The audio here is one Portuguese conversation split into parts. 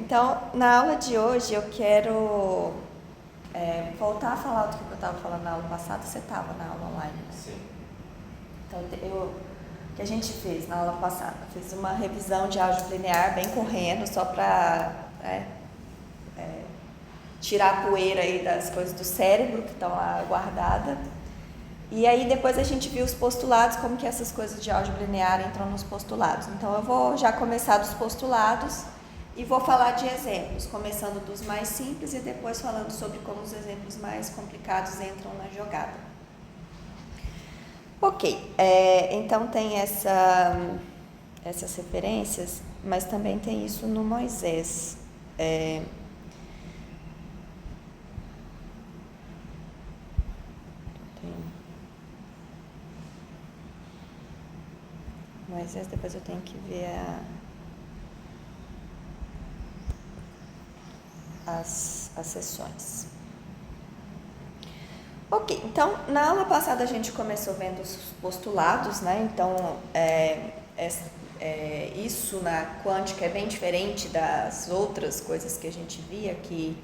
Então, na aula de hoje eu quero voltar a falar do que eu estava falando na aula passada. Você estava na aula online, né? Sim. Então, o que a gente fez na aula passada? Fiz uma revisão de álgebra linear bem correndo, só para tirar a poeira aí das coisas do cérebro que estão lá guardadas. E aí depois a gente viu os postulados, como que essas coisas de álgebra linear entram nos postulados. Então eu vou já começar dos postulados e vou falar de exemplos, começando dos mais simples e depois falando sobre como os exemplos mais complicados entram na jogada. Ok, então tem essas referências, mas também tem isso no Moisés. Moisés, depois eu tenho que ver as sessões. Ok, então na aula passada a gente começou vendo os postulados, né? Então isso na quântica é bem diferente das outras coisas que a gente via, que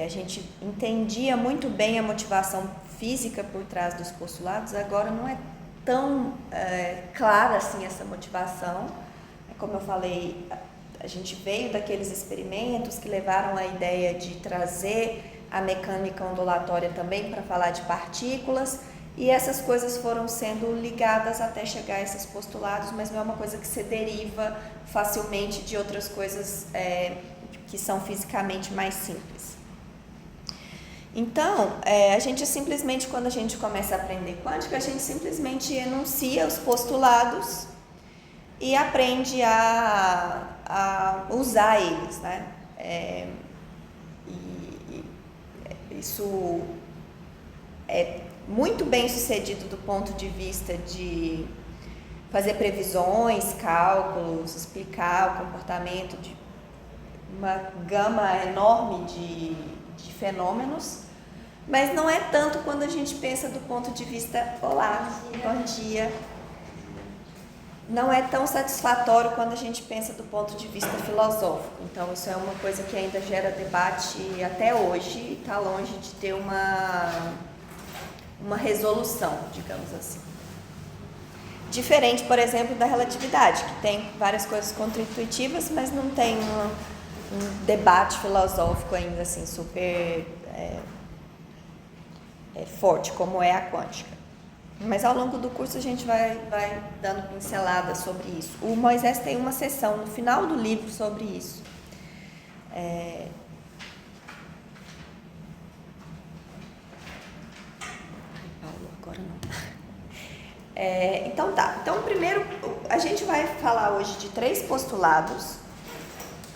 a gente entendia muito bem a motivação física por trás dos postulados. Agora não é tão clara assim essa motivação. Como eu falei, a gente veio daqueles experimentos que levaram a ideia de trazer a mecânica ondulatória também para falar de partículas, e essas coisas foram sendo ligadas até chegar a esses postulados, mas não é uma coisa que se deriva facilmente de outras coisas que são fisicamente mais simples. Então, a gente simplesmente, quando a gente começa a aprender quântica, a gente simplesmente enuncia os postulados e aprende a usar eles, né? Isso é muito bem sucedido do ponto de vista de fazer previsões, cálculos, explicar o comportamento de uma gama enorme de fenômenos, mas não é tanto quando a gente pensa do ponto de vista, bom dia. Não é tão satisfatório quando a gente pensa do ponto de vista filosófico. Então isso é uma coisa que ainda gera debate até hoje e está longe de ter uma resolução, digamos assim. Diferente, por exemplo, da relatividade, que tem várias coisas contraintuitivas, mas não tem um debate filosófico ainda assim super forte, como é a quântica. Mas ao longo do curso a gente vai dando pinceladas sobre isso. O Moisés tem uma sessão no final do livro sobre isso. Paulo, agora não. Então tá. Então primeiro a gente vai falar hoje de 3 postulados.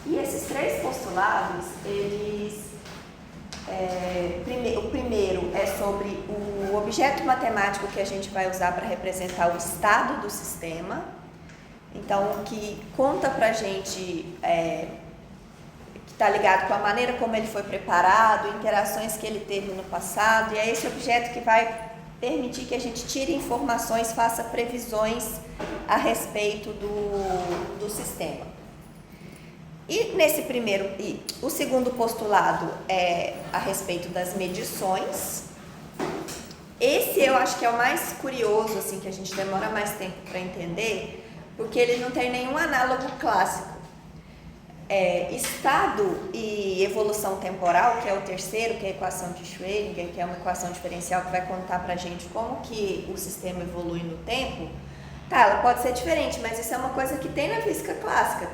E esses 3 postulados, eles... o primeiro é sobre o objeto matemático que a gente vai usar para representar o estado do sistema. Então, que conta pra gente, que está ligado com a maneira como ele foi preparado, interações que ele teve no passado, e é esse objeto que vai permitir que a gente tire informações, faça previsões a respeito do sistema. E nesse o segundo postulado é a respeito das medições. Esse eu acho que é o mais curioso, assim, que a gente demora mais tempo para entender, porque ele não tem nenhum análogo clássico. Estado e evolução temporal, que é o terceiro, que é a equação de Schrödinger, que é uma equação diferencial que vai contar para a gente como que o sistema evolui no tempo. Tá, ela pode ser diferente, mas isso é uma coisa que tem na física clássica.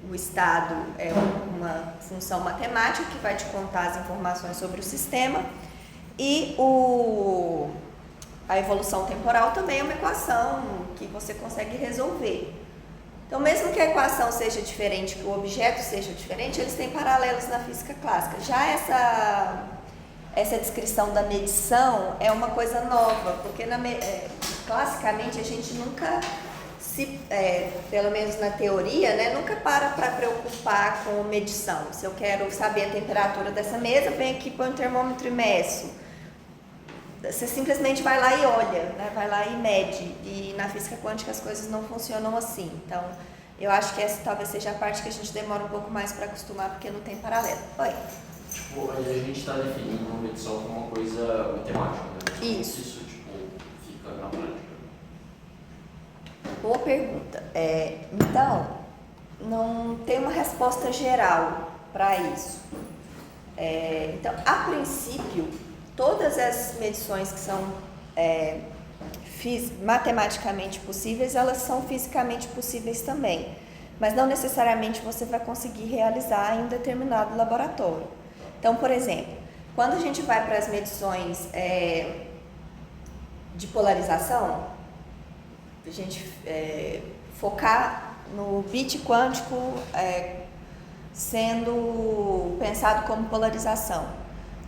O estado é uma função matemática que vai te contar as informações sobre o sistema, e a evolução temporal também é uma equação que você consegue resolver. Então, mesmo que a equação seja diferente, que o objeto seja diferente, eles têm paralelos na física clássica. Já essa descrição da medição é uma coisa nova, porque classicamente a gente nunca pelo menos na teoria, né, nunca para preocupar com medição. Se eu quero saber a temperatura dessa mesa, venho aqui, põe um termômetro e meço. Você simplesmente vai lá e olha, né, vai lá e mede. E na física quântica as coisas não funcionam assim. Então, Eu acho que essa talvez seja a parte que a gente demora um pouco mais para acostumar, porque não tem paralelo. Oi? Tipo, a gente está definindo uma medição como uma coisa matemática, né? Isso. Isso, tipo, fica na prática. Boa pergunta. Então, não tem uma resposta geral para isso. Então, a princípio, todas as medições que são matematicamente possíveis, elas são fisicamente possíveis também. Mas não necessariamente você vai conseguir realizar em um determinado laboratório. Então, por exemplo, quando a gente vai para as medições de polarização, a gente focar no bit quântico sendo pensado como polarização.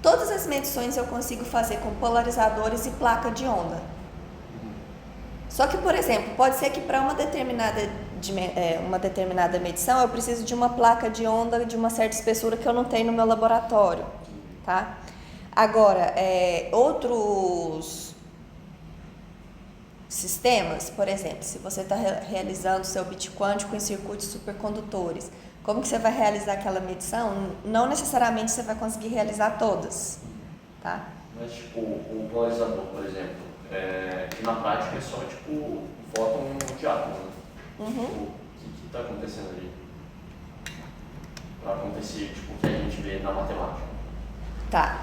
Todas as medições eu consigo fazer com polarizadores e placa de onda. Só que, por exemplo, pode ser que para uma determinada medição eu preciso de uma placa de onda de uma certa espessura que eu não tenho no meu laboratório, tá? Agora, outros sistemas, por exemplo, se você está realizando seu bit quântico em circuitos supercondutores, como que você vai realizar aquela medição? Não necessariamente você vai conseguir realizar todas, tá? Mas, tipo, o polarizador, por exemplo, que na prática é só, tipo, um fóton de átomo, né? Uhum. Tipo, o que está acontecendo ali? Para acontecer, tipo, o que a gente vê na matemática. Tá.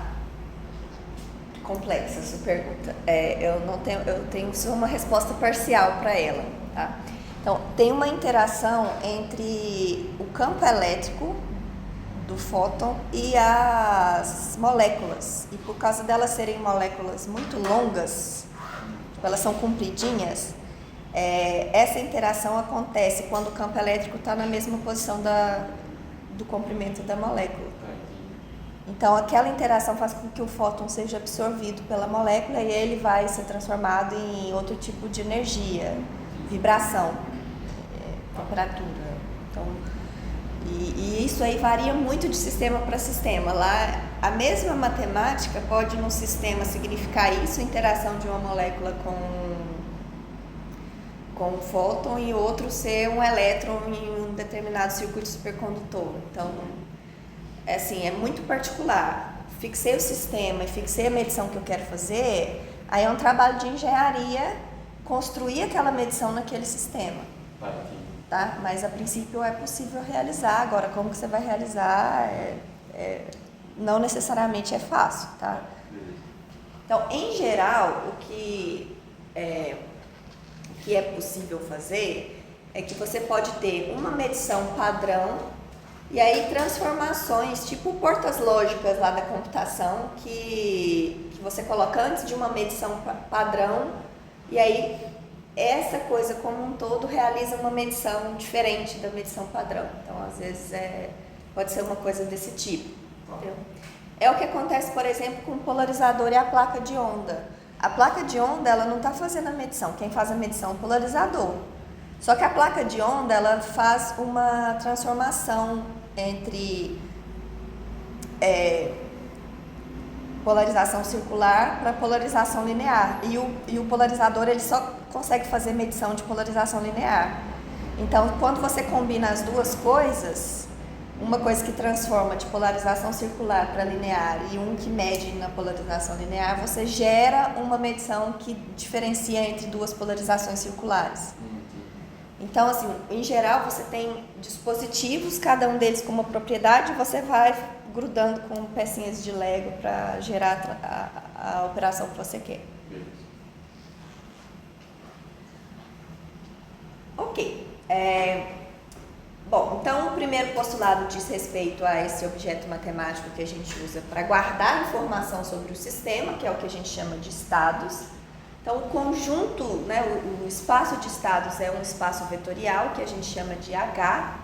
Complexa essa pergunta. Eu tenho só uma resposta parcial para ela, tá? Então, tem uma interação entre o campo elétrico do fóton e as moléculas. E por causa delas serem moléculas muito longas, tipo, elas são compridinhas, essa interação acontece quando o campo elétrico está na mesma posição do comprimento da molécula. Então, aquela interação faz com que o fóton seja absorvido pela molécula e ele vai ser transformado em outro tipo de energia, vibração, temperatura. Então, e isso aí varia muito de sistema para sistema. Lá, a mesma matemática pode, num sistema, significar isso, interação de uma molécula com um fóton, e outro ser um elétron em um determinado circuito supercondutor. Então, assim, é muito particular. Fixei o sistema e fixei a medição que eu quero fazer, aí é um trabalho de engenharia construir aquela medição naquele sistema. Tá? Mas a princípio é possível realizar. Agora, como que você vai realizar, não necessariamente é fácil, tá? Então, em geral, o que é possível fazer é que você pode ter uma medição padrão e aí transformações, tipo portas lógicas lá da computação, que você coloca antes de uma medição padrão, e aí essa coisa como um todo realiza uma medição diferente da medição padrão. Então, às vezes, pode ser uma coisa desse tipo. Entendeu? É o que acontece, por exemplo, com o polarizador e a placa de onda. A placa de onda, ela não está fazendo a medição. Quem faz a medição é o polarizador. Só que a placa de onda, ela faz uma transformação entre polarização circular para polarização linear. E o polarizador, ele só consegue fazer medição de polarização linear. Então, quando você combina as duas coisas, uma coisa que transforma de polarização circular para linear e um que mede na polarização linear, você gera uma medição que diferencia entre duas polarizações circulares. Então, assim, em geral, você tem dispositivos, cada um deles com uma propriedade, e você vai grudando com pecinhas de Lego para gerar a operação que você quer. Ok. Bom, então o primeiro postulado diz respeito a esse objeto matemático que a gente usa para guardar informação sobre o sistema, que é o que a gente chama de estados. Então, o conjunto, né, o espaço de estados é um espaço vetorial, que a gente chama de H.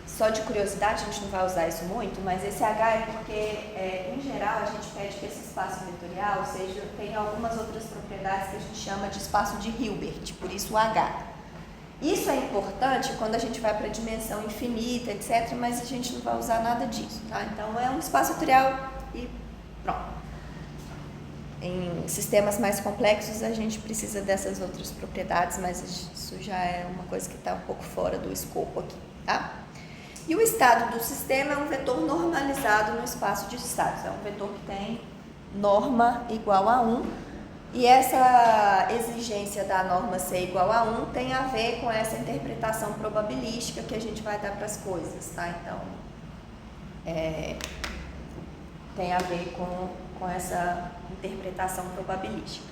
Só de curiosidade, a gente não vai usar isso muito, mas esse H é porque, em geral, a gente pede que esse espaço vetorial tenha algumas outras propriedades que a gente chama de espaço de Hilbert, por isso o H. Isso é importante quando a gente vai para a dimensão infinita, etc., mas a gente não vai usar nada disso, tá? Então, é um espaço vetorial e pronto. Em sistemas mais complexos a gente precisa dessas outras propriedades, mas isso já é uma coisa que está um pouco fora do escopo aqui, tá? E o estado do sistema é um vetor normalizado no espaço de estados, é um vetor que tem norma igual a 1, e essa exigência da norma ser igual a 1 tem a ver com essa interpretação probabilística que a gente vai dar para as coisas, tá? Então, tem a ver com essa interpretação probabilística.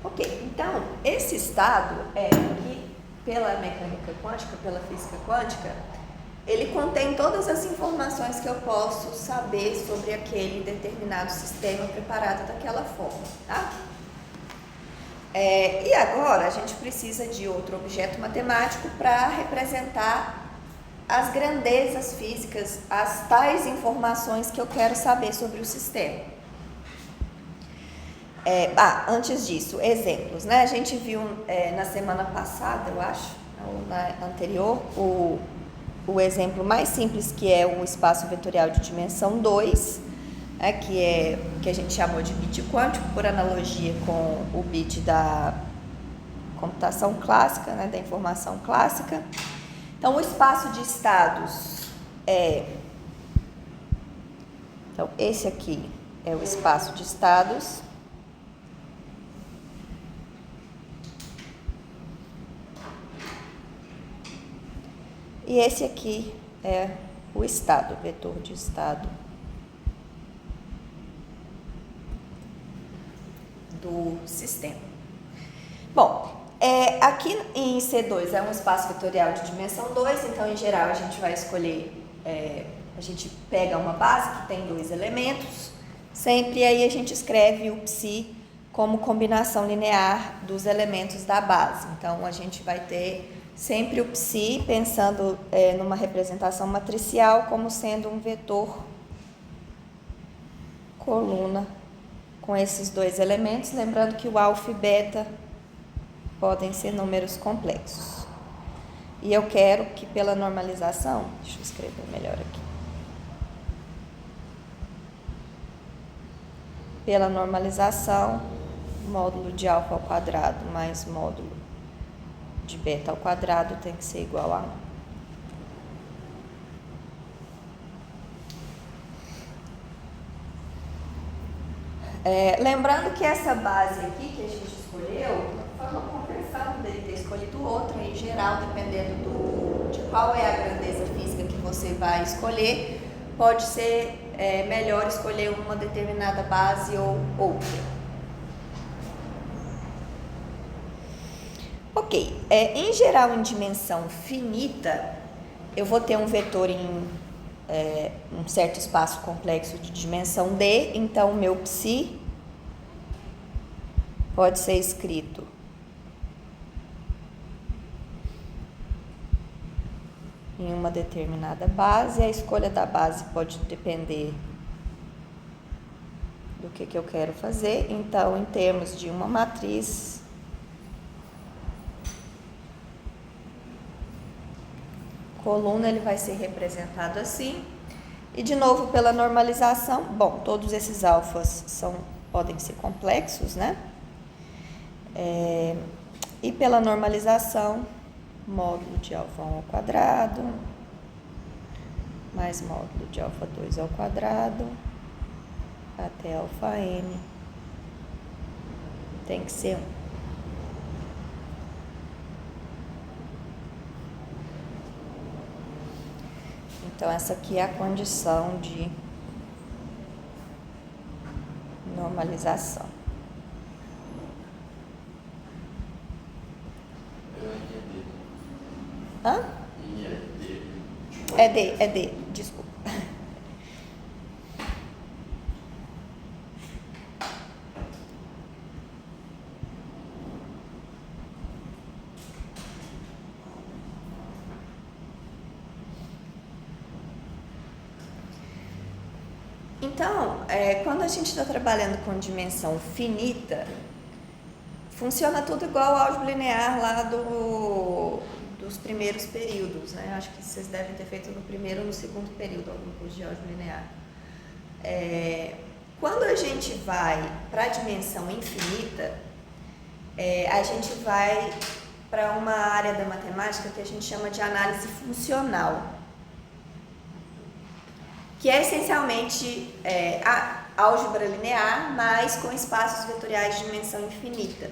Ok, então, esse estado é que, pela mecânica quântica, pela física quântica, ele contém todas as informações que eu posso saber sobre aquele determinado sistema preparado daquela forma, tá? E agora a gente precisa de outro objeto matemático para representar as grandezas físicas, as tais informações que eu quero saber sobre o sistema. Antes disso, exemplos, né? A gente viu na semana passada, eu acho, ou na anterior, o exemplo mais simples, que é o espaço vetorial de dimensão 2, que é o que a gente chamou de bit quântico, por analogia com o bit da computação clássica, né, da informação clássica. Então, o espaço de estados Então, esse aqui é o espaço de estados. E esse aqui é o estado, o vetor de estado do sistema. Bom, aqui em C2 é um espaço vetorial de dimensão 2, então em geral a gente vai escolher, a gente pega uma base que tem 2 elementos, sempre aí a gente escreve o psi como combinação linear dos elementos da base. Então a gente vai ter sempre o psi, pensando numa representação matricial como sendo um vetor coluna com esses 2 elementos, lembrando que o alfa e beta podem ser números complexos. E eu quero que pela normalização, deixa eu escrever melhor aqui. Pela normalização, módulo de alfa ao quadrado mais módulo de beta ao quadrado tem que ser igual a 1. Lembrando que essa base aqui que a gente escolheu foi uma conversão dele ter escolhido outra, em geral, dependendo de qual é a grandeza física que você vai escolher, pode ser melhor escolher uma determinada base ou outra. Ok, em geral, em dimensão finita, eu vou ter um vetor em um certo espaço complexo de dimensão D, então o meu psi pode ser escrito em uma determinada base. A escolha da base pode depender do que eu quero fazer. Então, em termos de uma matriz, coluna, ele vai ser representado assim. E de novo, pela normalização, bom, todos esses alfas podem ser complexos, né? E pela normalização, módulo de alfa 1 ao quadrado, mais módulo de alfa 2 ao quadrado, até alfa n, tem que ser 1. Então, essa aqui é a condição de normalização. Hã? É D, desculpa. Então, quando a gente está trabalhando com dimensão finita, funciona tudo igual ao álgebra linear lá dos primeiros períodos, né? Acho que vocês devem ter feito no primeiro ou no segundo período algum curso de álgebra linear. quando a gente vai para a dimensão infinita, a gente vai para uma área da matemática que a gente chama de análise funcional, que é essencialmente a álgebra linear, mas com espaços vetoriais de dimensão infinita.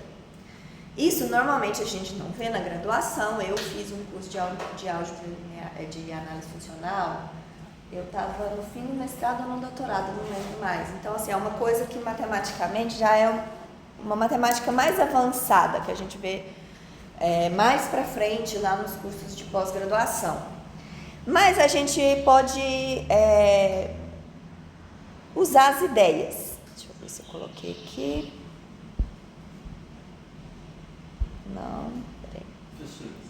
Isso normalmente a gente não vê na graduação. Eu fiz um curso de álgebra linear, de análise funcional. Eu estava no fim do mestrado ou no doutorado, não lembro mais. Então, assim, é uma coisa que matematicamente já é uma matemática mais avançada, que a gente vê mais para frente lá nos cursos de pós-graduação. Mas a gente pode usar as ideias. Deixa eu ver se eu coloquei aqui. Não, peraí.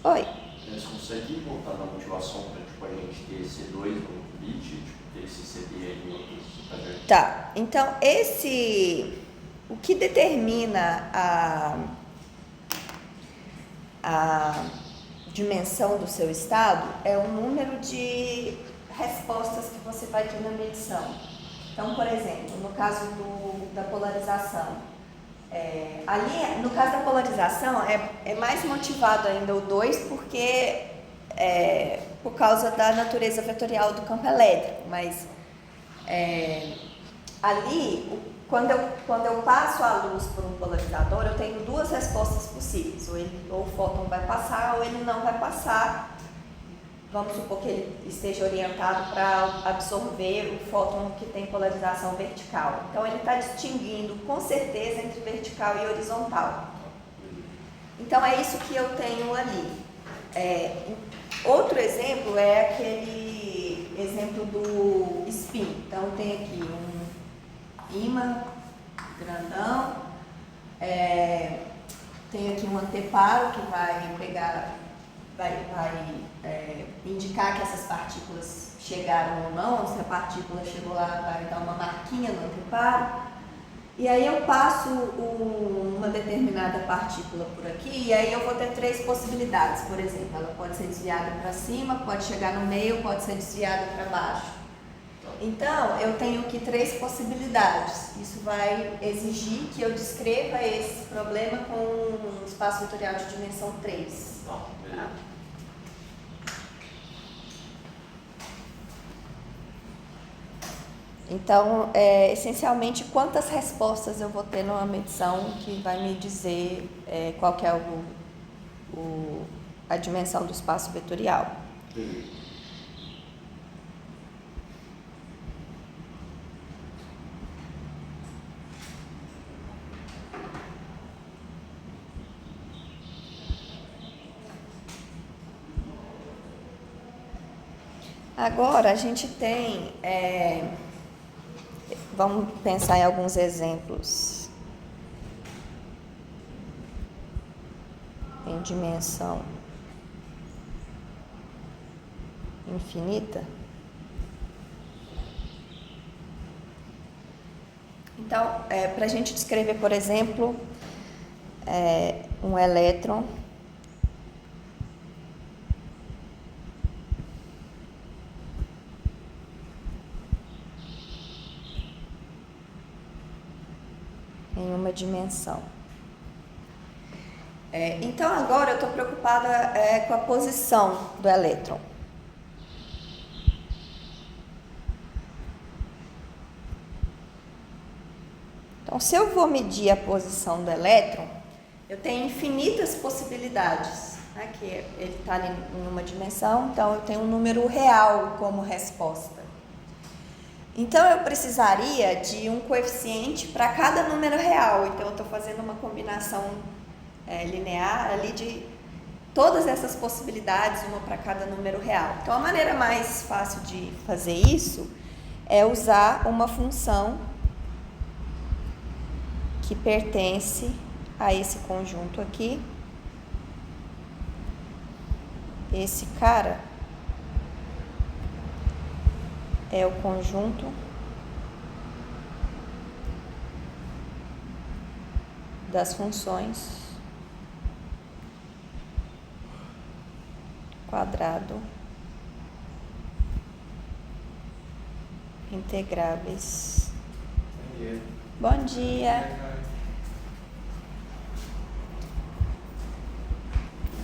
Oi. Você consegue voltar na motivação para tipo, a gente ter C2 no bit, tipo, ter esse CD aí em outros? Tá, então o que determina a dimensão do seu estado é o número de respostas que você vai ter na medição. Então, por exemplo, no caso da polarização, ali, no caso da polarização, é mais motivado ainda o 2, porque por causa da natureza vetorial do campo elétrico, mas ali, quando eu passo a luz por um polarizador, eu tenho duas respostas possíveis: ou o fóton vai passar ou ele não vai passar. Vamos supor que ele esteja orientado para absorver o fóton que tem polarização vertical. Então, ele está distinguindo com certeza entre vertical e horizontal. Então, é isso que eu tenho ali. Outro exemplo é aquele exemplo do spin. Então, tem aqui um ímã grandão, tem aqui um anteparo que vai pegar... vai indicar que essas partículas chegaram ou não. Se a partícula chegou lá, vai dar uma marquinha no anteparo. E aí eu passo uma determinada partícula por aqui, e aí eu vou ter 3 possibilidades. Por exemplo, ela pode ser desviada para cima, pode chegar no meio, pode ser desviada para baixo. Então, eu tenho aqui 3 possibilidades. Isso vai exigir que eu descreva esse problema com um espaço vetorial de dimensão 3. Tá? Então, essencialmente, quantas respostas eu vou ter numa medição que vai me dizer qual que é a dimensão do espaço vetorial. Agora, a gente tem... vamos pensar em alguns exemplos em dimensão infinita. Então, para a gente descrever, por exemplo, um elétron em uma dimensão. Então, agora eu estou preocupada com a posição do elétron. Então, se eu vou medir a posição do elétron, eu tenho infinitas possibilidades, né? Que ele está ali em uma dimensão, então eu tenho um número real como resposta. Então, eu precisaria de um coeficiente para cada número real. Então, eu estou fazendo uma combinação linear ali de todas essas possibilidades, uma para cada número real. Então, a maneira mais fácil de fazer isso é usar uma função que pertence a esse conjunto aqui. Esse cara é o conjunto das funções quadrado integráveis. Bom dia.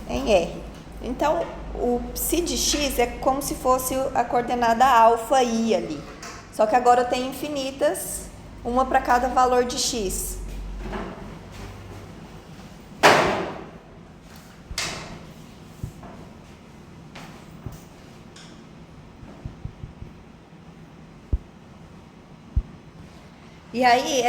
Em R. Então, o psi de x é como se fosse a coordenada alfa i ali. Só que agora eu tenho infinitas, uma para cada valor de x. E aí,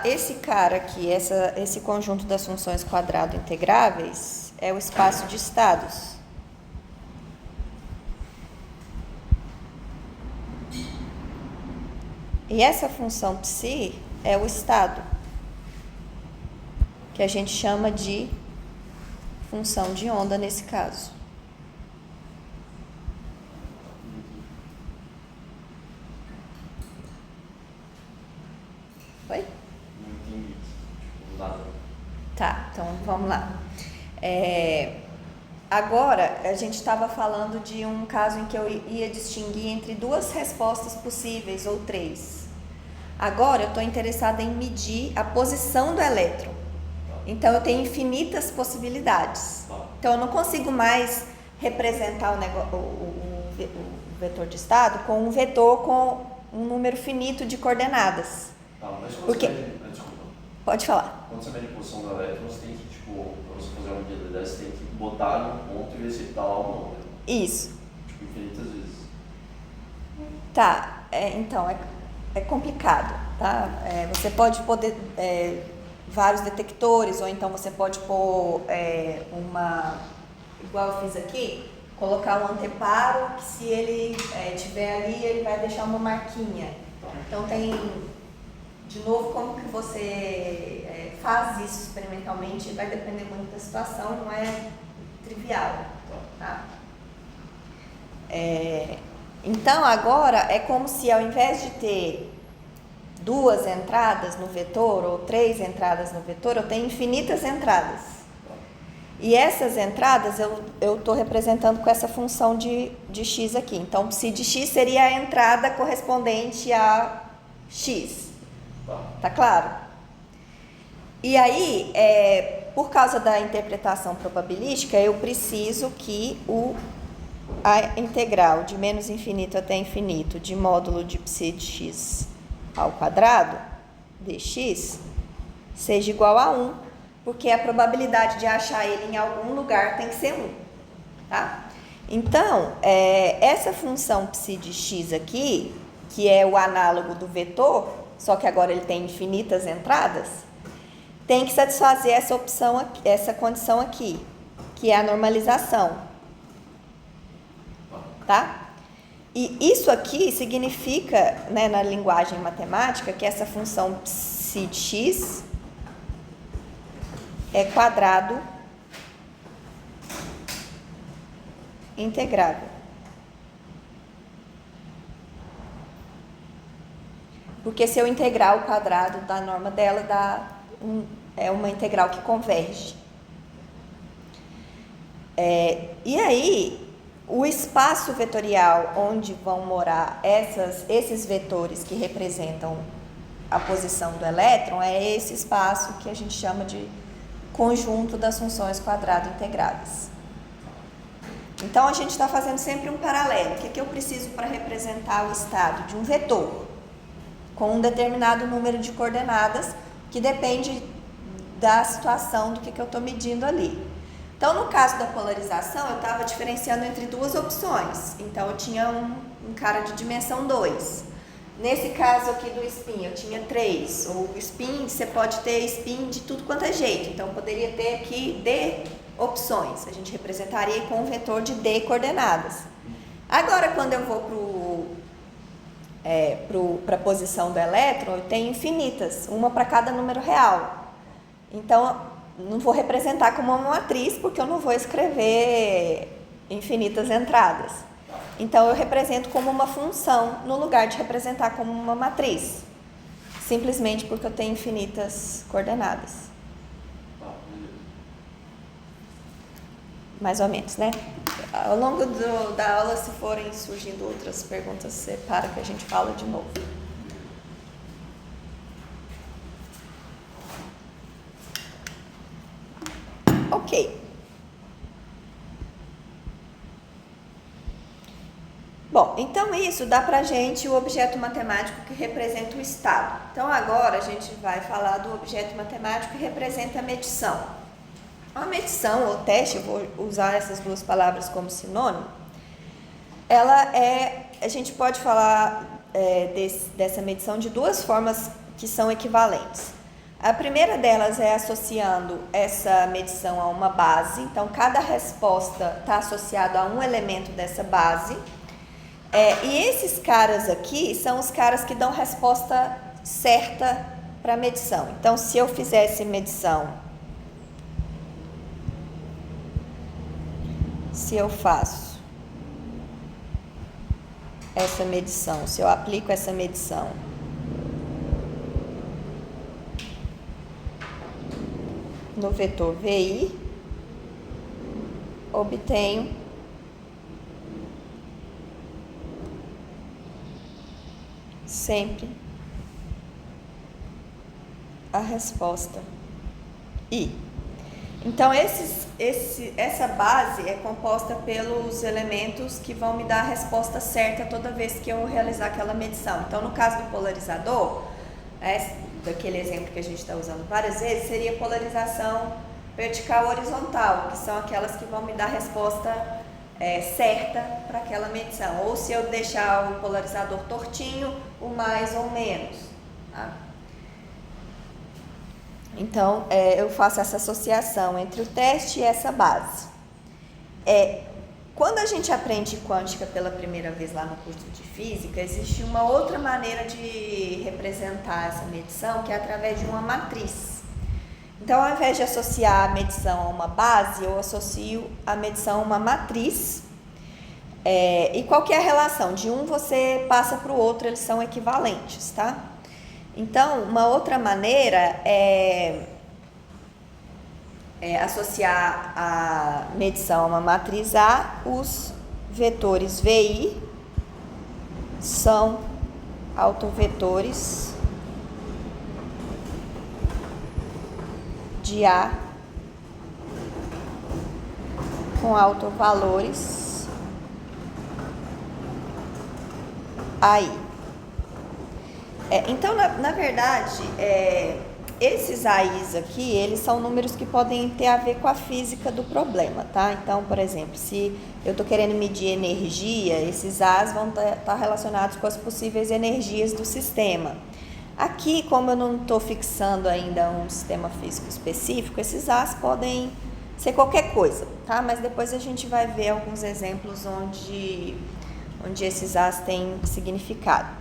esse cara aqui, esse conjunto das funções quadrado integráveis, é o espaço de estados. E essa função psi é o estado, que a gente chama de função de onda nesse caso. Oi? Não entendi. Nada. Tá, então vamos lá. Agora, a gente estava falando de um caso em que eu ia distinguir entre duas respostas possíveis, ou três. Agora, eu estou interessada em medir a posição do elétron. Então, eu tenho infinitas possibilidades. Então, eu não consigo mais representar o vetor de estado com um vetor com um número finito de coordenadas. Mas quando Porque... você mede, desculpa. Pode falar. Quando você mede a posição do elétron, você tem que, para você fazer uma medida dessa, você tem que botar num ponto e ver se ele está lá ou não. Né? Isso. Infinitas vezes. Tá, então, é complicado, tá? Você pode pôr vários detectores, ou então você pode pôr igual eu fiz aqui, colocar um anteparo, que se ele tiver ali, ele vai deixar uma marquinha. Então tem, de novo, como que você faz isso experimentalmente, vai depender muito da situação, não é trivial, tá? Então, agora, é como se ao invés de ter duas entradas no vetor ou três entradas no vetor, eu tenho infinitas entradas. E essas entradas eu estou representando com essa função de x aqui. Então, psi de x seria a entrada correspondente a x. Tá claro? E aí, por causa da interpretação probabilística, eu preciso que a integral de menos infinito até infinito de módulo de psi de x ao quadrado, dx, seja igual a 1, porque a probabilidade de achar ele em algum lugar tem que ser 1. Tá? Então, essa função psi de x aqui, que é o análogo do vetor, só que agora ele tem infinitas entradas, tem que satisfazer essa condição aqui, que é a normalização. Tá? E isso aqui significa, né, na linguagem matemática, que essa função psi de x é quadrado integrável. Porque se eu integrar o quadrado da norma dela, é uma integral que converge. E aí, o espaço vetorial onde vão morar esses vetores que representam a posição do elétron é esse espaço que a gente chama de conjunto das funções quadrado integráveis. Então, a gente está fazendo sempre um paralelo. O que eu preciso para representar o estado de um vetor com um determinado número de coordenadas que depende da situação do que eu estou medindo ali. Então, no caso da polarização, eu estava diferenciando entre duas opções. Então, eu tinha um cara de dimensão 2. Nesse caso aqui do spin, eu tinha 3. O spin, você pode ter spin de tudo quanto é jeito. Então, eu poderia ter aqui D opções. A gente representaria com um vetor de D coordenadas. Agora, quando eu vou para a posição do elétron, eu tenho infinitas, uma para cada número real. Então, não vou representar como uma matriz, porque eu não vou escrever infinitas entradas. Então, eu represento como uma função, no lugar de representar como uma matriz. Simplesmente porque eu tenho infinitas coordenadas. Mais ou menos, né? Ao longo da aula, se forem surgindo outras perguntas, você para que a gente fala de novo. Ok. Bom, então isso dá pra gente o objeto matemático que representa o estado. Então agora a gente vai falar do objeto matemático que representa a medição. A medição ou teste, eu vou usar essas duas palavras como sinônimo, a gente pode falar dessa medição de duas formas que são equivalentes. A primeira delas é associando essa medição a uma base, então cada resposta está associada a um elemento dessa base. E esses caras aqui são os caras que dão resposta certa para a medição. Então, se eu fizesse medição, se eu faço essa medição, se eu aplico essa medição no vetor VI, obtenho sempre a resposta I. Então, essa base é composta pelos elementos que vão me dar a resposta certa toda vez que eu realizar aquela medição. Então, no caso do polarizador, daquele exemplo que a gente está usando várias vezes, seria polarização vertical horizontal, que são aquelas que vão me dar a resposta certa para aquela medição. Ou se eu deixar o polarizador tortinho, o mais ou menos. Tá? Então, eu faço essa associação entre o teste e essa base. Quando a gente aprende quântica pela primeira vez lá no curso de física, existe uma outra maneira de representar essa medição, que é através de uma matriz. Então, ao invés de associar a medição a uma base, eu associo a medição a uma matriz. E qual que é a relação? De um você passa para o outro, eles são equivalentes, tá? Então, uma outra maneira é associar a medição a uma matriz A, os vetores VI são autovetores de A com autovalores AI. Então, na verdade, esses AIs aqui, eles são números que podem ter a ver com a física do problema, tá? Então, por exemplo, se eu estou querendo medir energia, esses As vão estar relacionados com as possíveis energias do sistema. Aqui, como eu não estou fixando ainda um sistema físico específico, esses As podem ser qualquer coisa, tá? Mas depois a gente vai ver alguns exemplos onde esses As têm significado.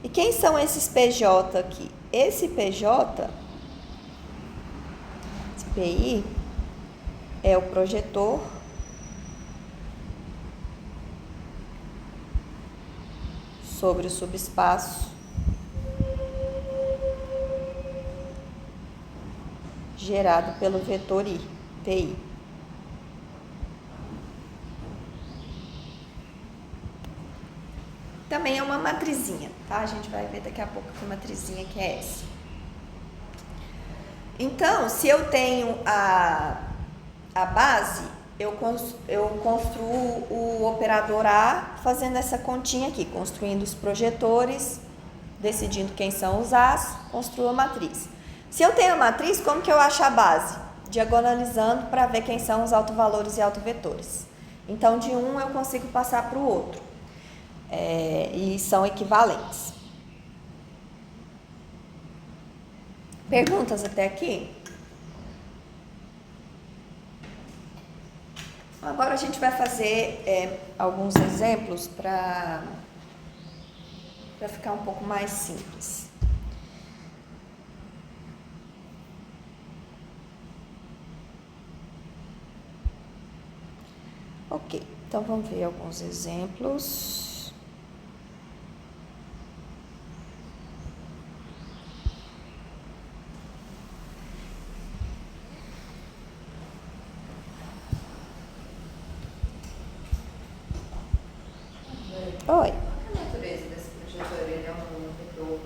E quem são esses PJ aqui? Esse PJ, esse PI, é o projetor sobre o subespaço gerado pelo vetor I, TI. Também é uma matrizinha, tá? A gente vai ver daqui a pouco que matrizinha que é essa. Então, se eu tenho a base, eu construo o operador A fazendo essa continha aqui, construindo os projetores, decidindo quem são os As, construo a matriz. Se eu tenho a matriz, como que eu acho a base? Diagonalizando para ver quem são os autovalores e autovetores. Então, de um eu consigo passar para o outro. E são equivalentes. Perguntas até aqui? Agora a gente vai fazer alguns exemplos para ficar um pouco mais simples. Ok, então vamos ver alguns exemplos. Oi. Qual é a natureza desse projetor? Ele é um vetor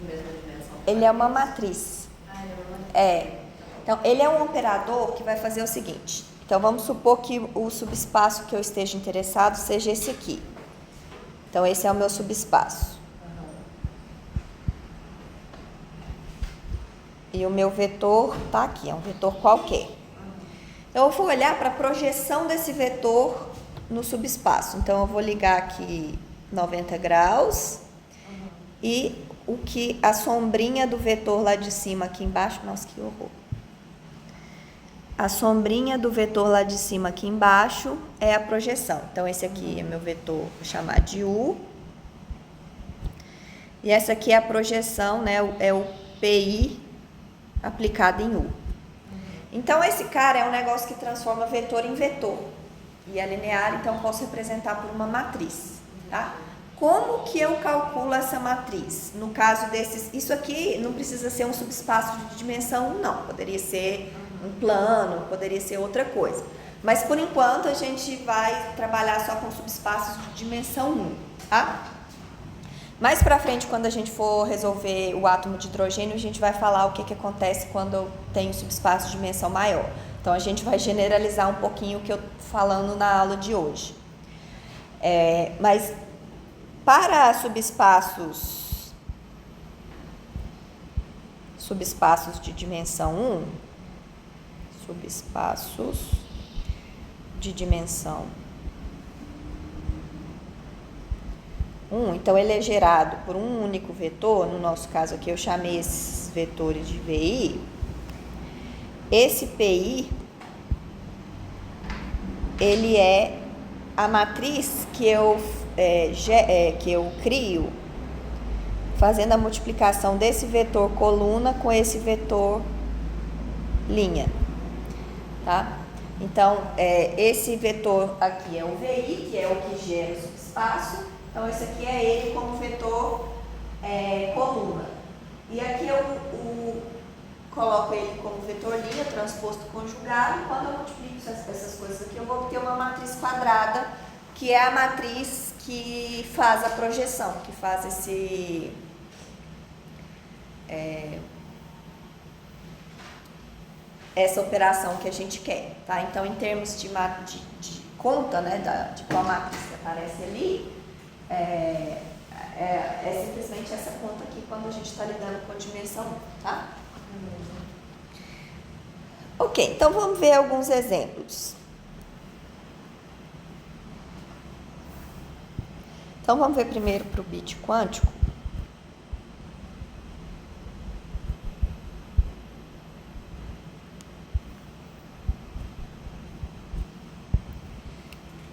de mesma dimensão? Ele é uma matriz. Ele é uma matriz. É. Então, ele é um operador que vai fazer o seguinte. Então, vamos supor que o subespaço que eu esteja interessado seja esse aqui. Então, esse é o meu subespaço. E o meu vetor está aqui, é um vetor qualquer. Eu vou olhar para a projeção desse vetor no subespaço. Então, eu vou ligar aqui 90 graus e a sombrinha do vetor lá de cima aqui embaixo, nossa, que horror. A sombrinha do vetor lá de cima aqui embaixo é a projeção. Então, esse aqui é meu vetor, vou chamar de U. E essa aqui é a projeção, né? É o PI aplicado em U. Então, esse cara é um negócio que transforma vetor em vetor. E é linear, então posso representar por uma matriz, tá? Como que eu calculo essa matriz? No caso desses, isso aqui não precisa ser um subespaço de dimensão 1, não. Poderia ser um plano, poderia ser outra coisa. Mas, por enquanto, a gente vai trabalhar só com subespaços de dimensão 1, tá? Mais pra frente, quando a gente for resolver o átomo de hidrogênio, a gente vai falar o que acontece quando eu tenho subespaço de dimensão maior. Então, a gente vai generalizar um pouquinho o que eu tô falando na aula de hoje. Mas, para subespaços de dimensão 1, subespaços de dimensão 1, então ele é gerado por um único vetor, no nosso caso aqui eu chamei esses vetores de VI. Esse PI, ele é a matriz que eu crio fazendo a multiplicação desse vetor coluna com esse vetor linha, tá? Então, esse vetor aqui é o VI, que é o que gera o subespaço. Então, esse aqui é ele como vetor coluna. E aqui eu coloco ele como vetor linha, transposto conjugado. E quando eu multiplico essas coisas aqui, eu vou obter uma matriz quadrada, que é a matriz que faz a projeção, que faz essa operação que a gente quer, tá? Então, em termos de conta, né, de qual matriz que aparece ali, é simplesmente essa conta aqui quando a gente está lidando com a dimensão 1, tá? Ok, então vamos ver alguns exemplos. Então, vamos ver primeiro para o bit quântico.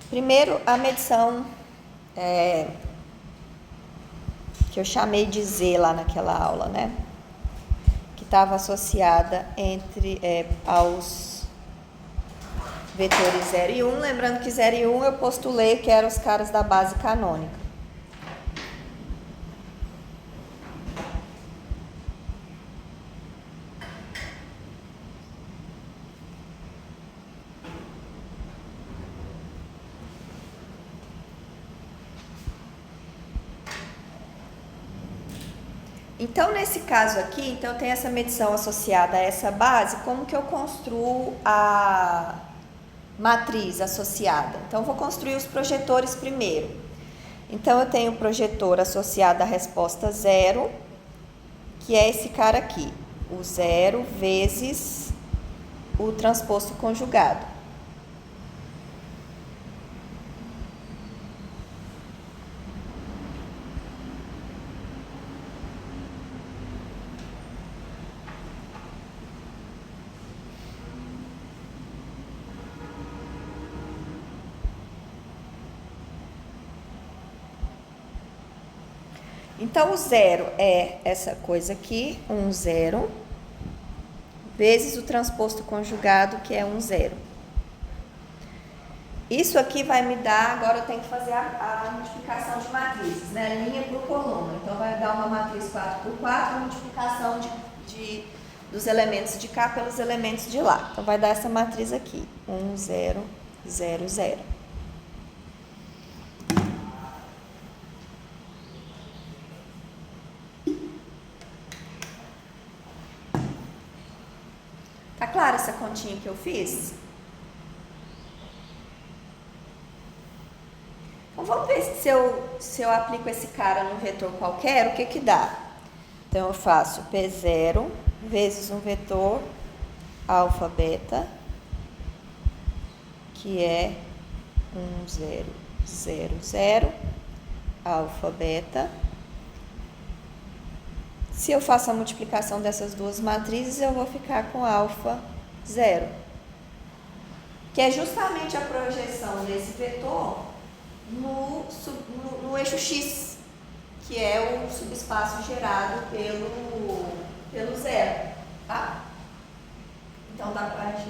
Primeiro, a medição que eu chamei de Z lá naquela aula, né? Que estava associada aos vetores 0 e 1. Lembrando que 0 e 1 eu postulei que eram os caras da base canônica. Então, nesse caso aqui, eu tenho essa medição associada a essa base, como que eu construo a matriz associada? Então, eu vou construir os projetores primeiro. Então, eu tenho o projetor associado à resposta 0, que é esse cara aqui, o 0 vezes o transposto conjugado. Então, o 0 é essa coisa aqui, 1, 0, vezes o transposto conjugado, que é 1, 0. Isso aqui vai me dar, agora eu tenho que fazer a multiplicação de matrizes, né? Linha por coluna. Então, vai dar uma matriz 4 por 4, a multiplicação dos elementos de cá pelos elementos de lá. Então, vai dar essa matriz aqui, 1, 0, 0, 0. Tá clara essa continha que eu fiz? Então vamos ver se eu aplico esse cara num vetor qualquer, o que que dá? Então eu faço P0 vezes um vetor alfa beta, que é 1, 0, 0, 0, alfa beta. Se eu faço a multiplicação dessas duas matrizes, eu vou ficar com alfa 0, que é justamente a projeção desse vetor no eixo X, que é o subespaço gerado pelo zero, tá? Então aí dá pra gente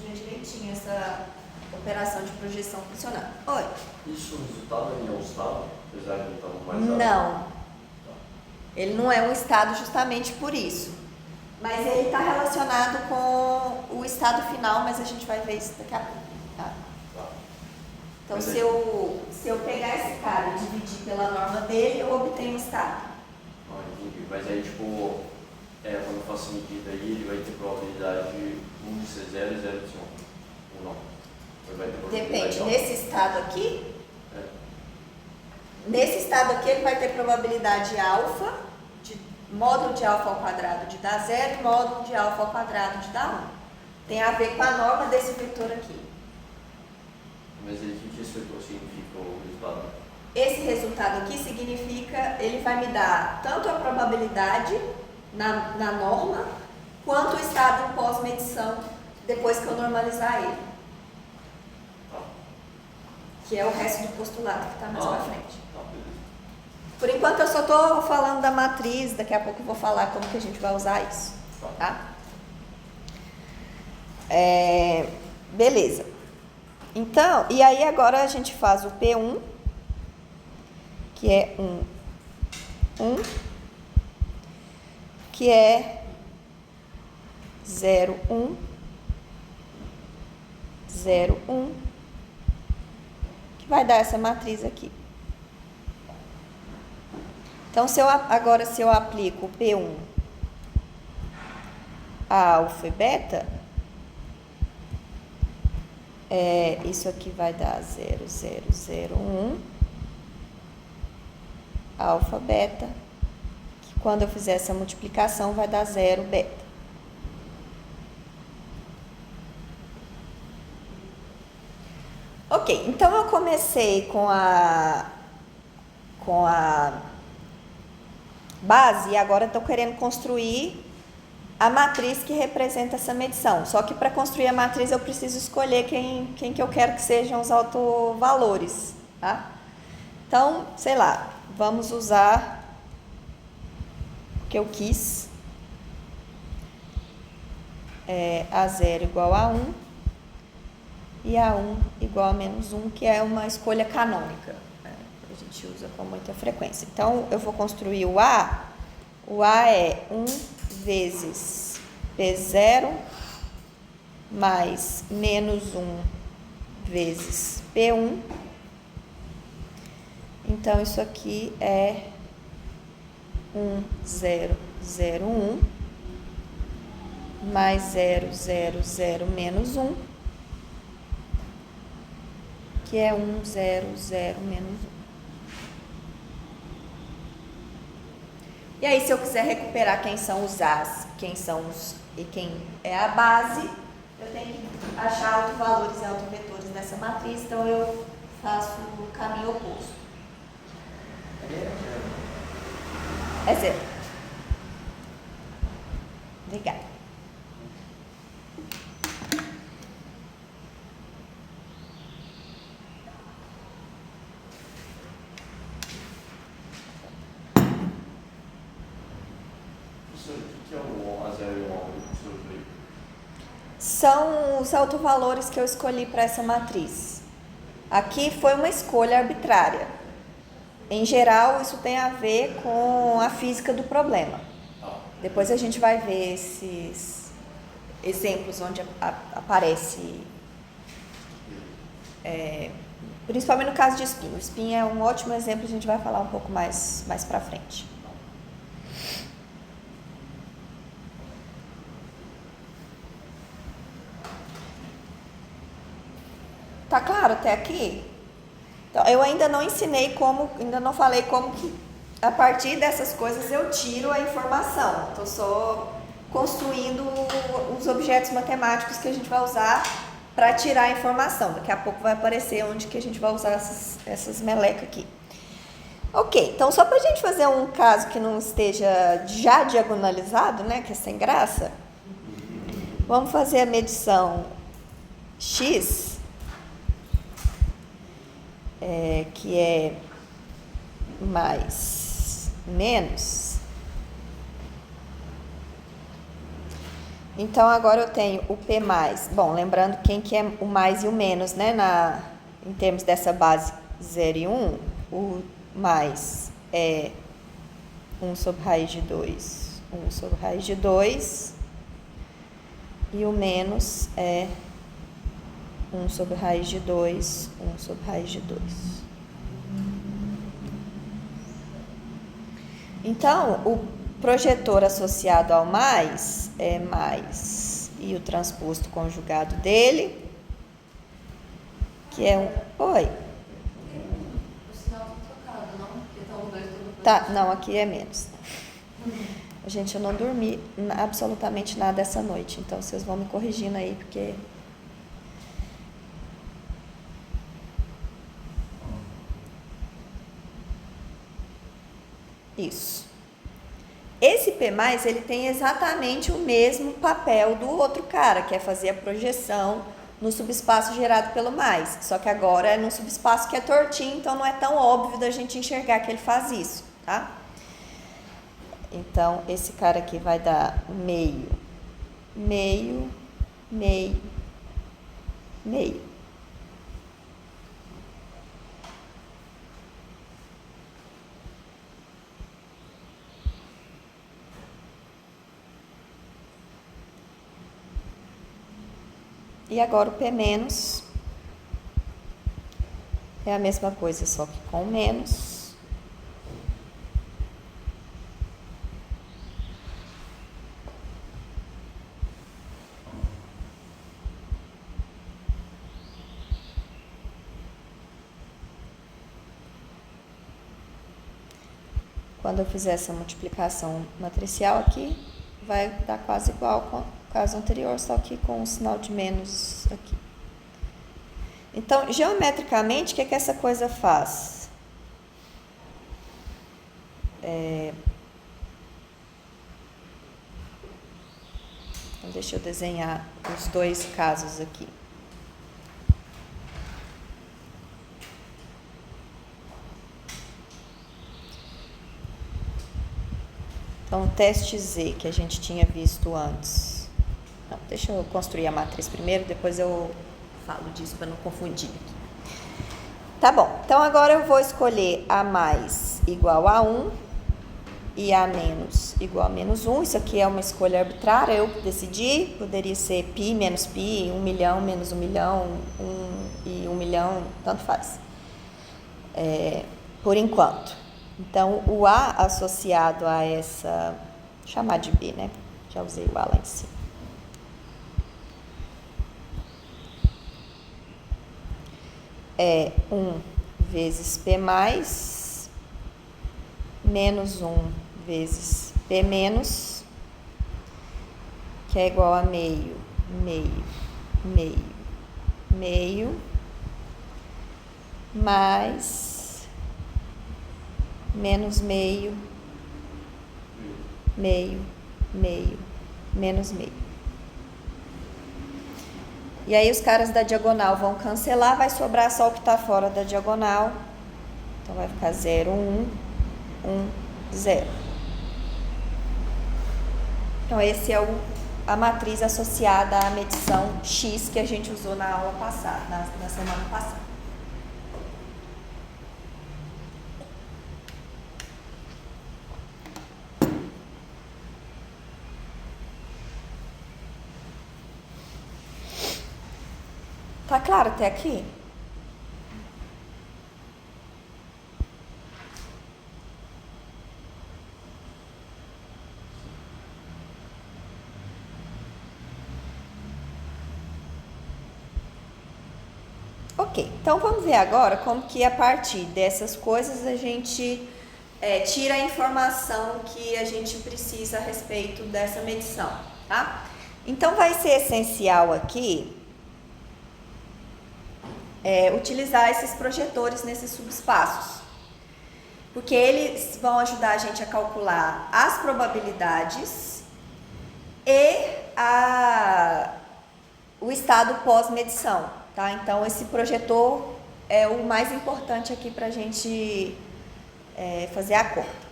ver direitinho essa operação de projeção funcionando. Oi? Isso o resultado é um estado, apesar de estar mais alto? Não. Ele não é um estado justamente por isso. Mas ele está relacionado com o estado final, mas a gente vai ver isso daqui a pouco, tá? Então, se eu pegar esse cara e dividir pela norma dele, eu obtenho o estado. Ah, entendi. Mas aí, tipo, quando eu faço a medida aí, ele vai ter probabilidade de 1 de ser 0 e 0 de ser 1. Ou não? Ele vai ter probabilidade Depende. alta. Nesse estado aqui, ele vai ter probabilidade alfa, módulo de alfa ao quadrado de dar 0 e módulo de alfa ao quadrado de dar 1. Tem a ver com a norma desse vetor aqui. Mas o que esse vetor significa o resultado? Esse resultado aqui significa, ele vai me dar tanto a probabilidade na norma, quanto o estado pós-medição, depois que eu normalizar ele. Tá. Que é o resto do postulado que está mais pra frente. Tá, beleza. Por enquanto eu só estou falando da matriz, daqui a pouco eu vou falar como que a gente vai usar isso. Tá? Beleza. Então, e aí agora a gente faz o P1, que é 1, que é 0, 1, 0, 1, que vai dar essa matriz aqui. Então, agora se eu aplico o P1 a alfa e beta, isso aqui vai dar 0, 0, 0, 1, alfa, beta, que quando eu fizer essa multiplicação vai dar 0, beta. Ok, então eu comecei com a base e agora estou querendo construir a matriz que representa essa medição. Só que para construir a matriz eu preciso escolher quem que eu quero que sejam os autovalores, tá? Então, sei lá, vamos usar o que eu quis. A0 igual a 1 e A1 igual a menos 1, que é uma escolha canônica. A gente usa com muita frequência. Então, eu vou construir o A. O A é 1 vezes P0 mais menos 1 vezes P1. Então, isso aqui é 1, 0, 0, 1 mais 0, 0, 0, menos 1, que é 1, 0, 0, menos 1. E aí, se eu quiser recuperar quem são os As, quem é a base, eu tenho que achar autovalores e autovetores dessa matriz, então eu faço o caminho oposto. É 0. Obrigada. O que é o A0 e o A1 que você usou? São os autovalores que eu escolhi para essa matriz. Aqui foi uma escolha arbitrária. Em geral, isso tem a ver com a física do problema. Depois a gente vai ver esses exemplos onde aparece, principalmente no caso de spin. O spin é um ótimo exemplo, a gente vai falar um pouco mais para frente. Tá claro até aqui? Então, eu ainda não ensinei como, ainda não falei como que a partir dessas coisas eu tiro a informação. Estou só construindo os objetos matemáticos que a gente vai usar para tirar a informação. Daqui a pouco vai aparecer onde que a gente vai usar essas melecas aqui. Ok, então só para a gente fazer um caso que não esteja já diagonalizado, né, que é sem graça, vamos fazer a medição x, que é mais menos. Então agora eu tenho o P mais. Bom, lembrando quem que é o mais e o menos, né? Em termos dessa base 0 e 1, o mais é 1 sobre raiz de 2, 1 sobre raiz de 2, e o menos é 1 sobre raiz de 2, 1 sobre raiz de 2. Então, o projetor associado ao mais é mais, e o transposto conjugado dele, que é um... Oi? O sinal tá trocado, não? Porque estão os dois tudo. Tá, não, aqui é menos. Gente, eu não dormi absolutamente nada essa noite, então vocês vão me corrigindo aí, porque... Isso. Esse P+, ele tem exatamente o mesmo papel do outro cara, que é fazer a projeção no subespaço gerado pelo mais. Só que agora é num subespaço que é tortinho, então não é tão óbvio da gente enxergar que ele faz isso, tá? Então, esse cara aqui vai dar meio, meio, meio, meio. E agora o P menos é a mesma coisa, só que com menos. Quando eu fizer essa multiplicação matricial aqui, vai dar quase igual com o caso anterior, só que com um sinal de menos aqui. Então, geometricamente, o que essa coisa faz? Então, deixa eu desenhar os dois casos aqui. Então, o teste Z que a gente tinha visto antes. Não, deixa eu construir a matriz primeiro, depois eu falo disso para não confundir. Tá bom, então agora eu vou escolher A mais igual a 1 e A menos igual a menos 1. Isso aqui é uma escolha arbitrária, eu decidi. Poderia ser π menos π, 1 milhão menos 1 milhão, 1 e 1 milhão, tanto faz. Por enquanto. Então, o A associado a essa, vou chamar de B, né? Já usei o A lá em cima. É 1 vezes P mais, menos 1 vezes P menos, que é igual a meio, meio, meio, meio, mais menos meio, meio, meio, menos meio. E aí os caras da diagonal vão cancelar, vai sobrar só o que está fora da diagonal. Então vai ficar 0, 1, 1, 0. Então esse é a matriz associada à medição X que a gente usou na aula passada, na semana passada. Tá claro até aqui? Ok, então vamos ver agora como que a partir dessas coisas a gente tira a informação que a gente precisa a respeito dessa medição, tá? Então vai ser essencial aqui utilizar esses projetores nesses subespaços, porque eles vão ajudar a gente a calcular as probabilidades e o estado pós-medição, tá? Então esse projetor é o mais importante aqui para a gente fazer a conta.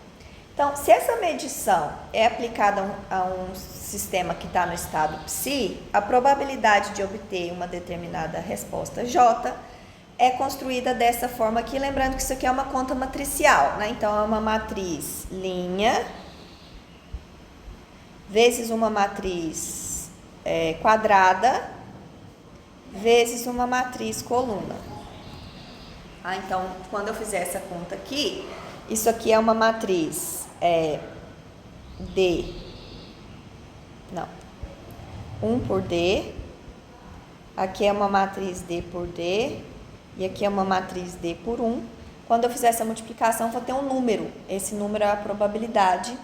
Então, se essa medição é aplicada a um sistema que está no estado psi, a probabilidade de obter uma determinada resposta J é construída dessa forma aqui, lembrando que isso aqui é uma conta matricial, né? Então, é uma matriz linha vezes uma matriz quadrada vezes uma matriz coluna. Então, quando eu fizer essa conta aqui, isso aqui é uma matriz D, não, 1 por D, aqui é uma matriz D por D, e aqui é uma matriz D por 1. Quando eu fizer essa multiplicação, vou ter um número, esse número é a probabilidade,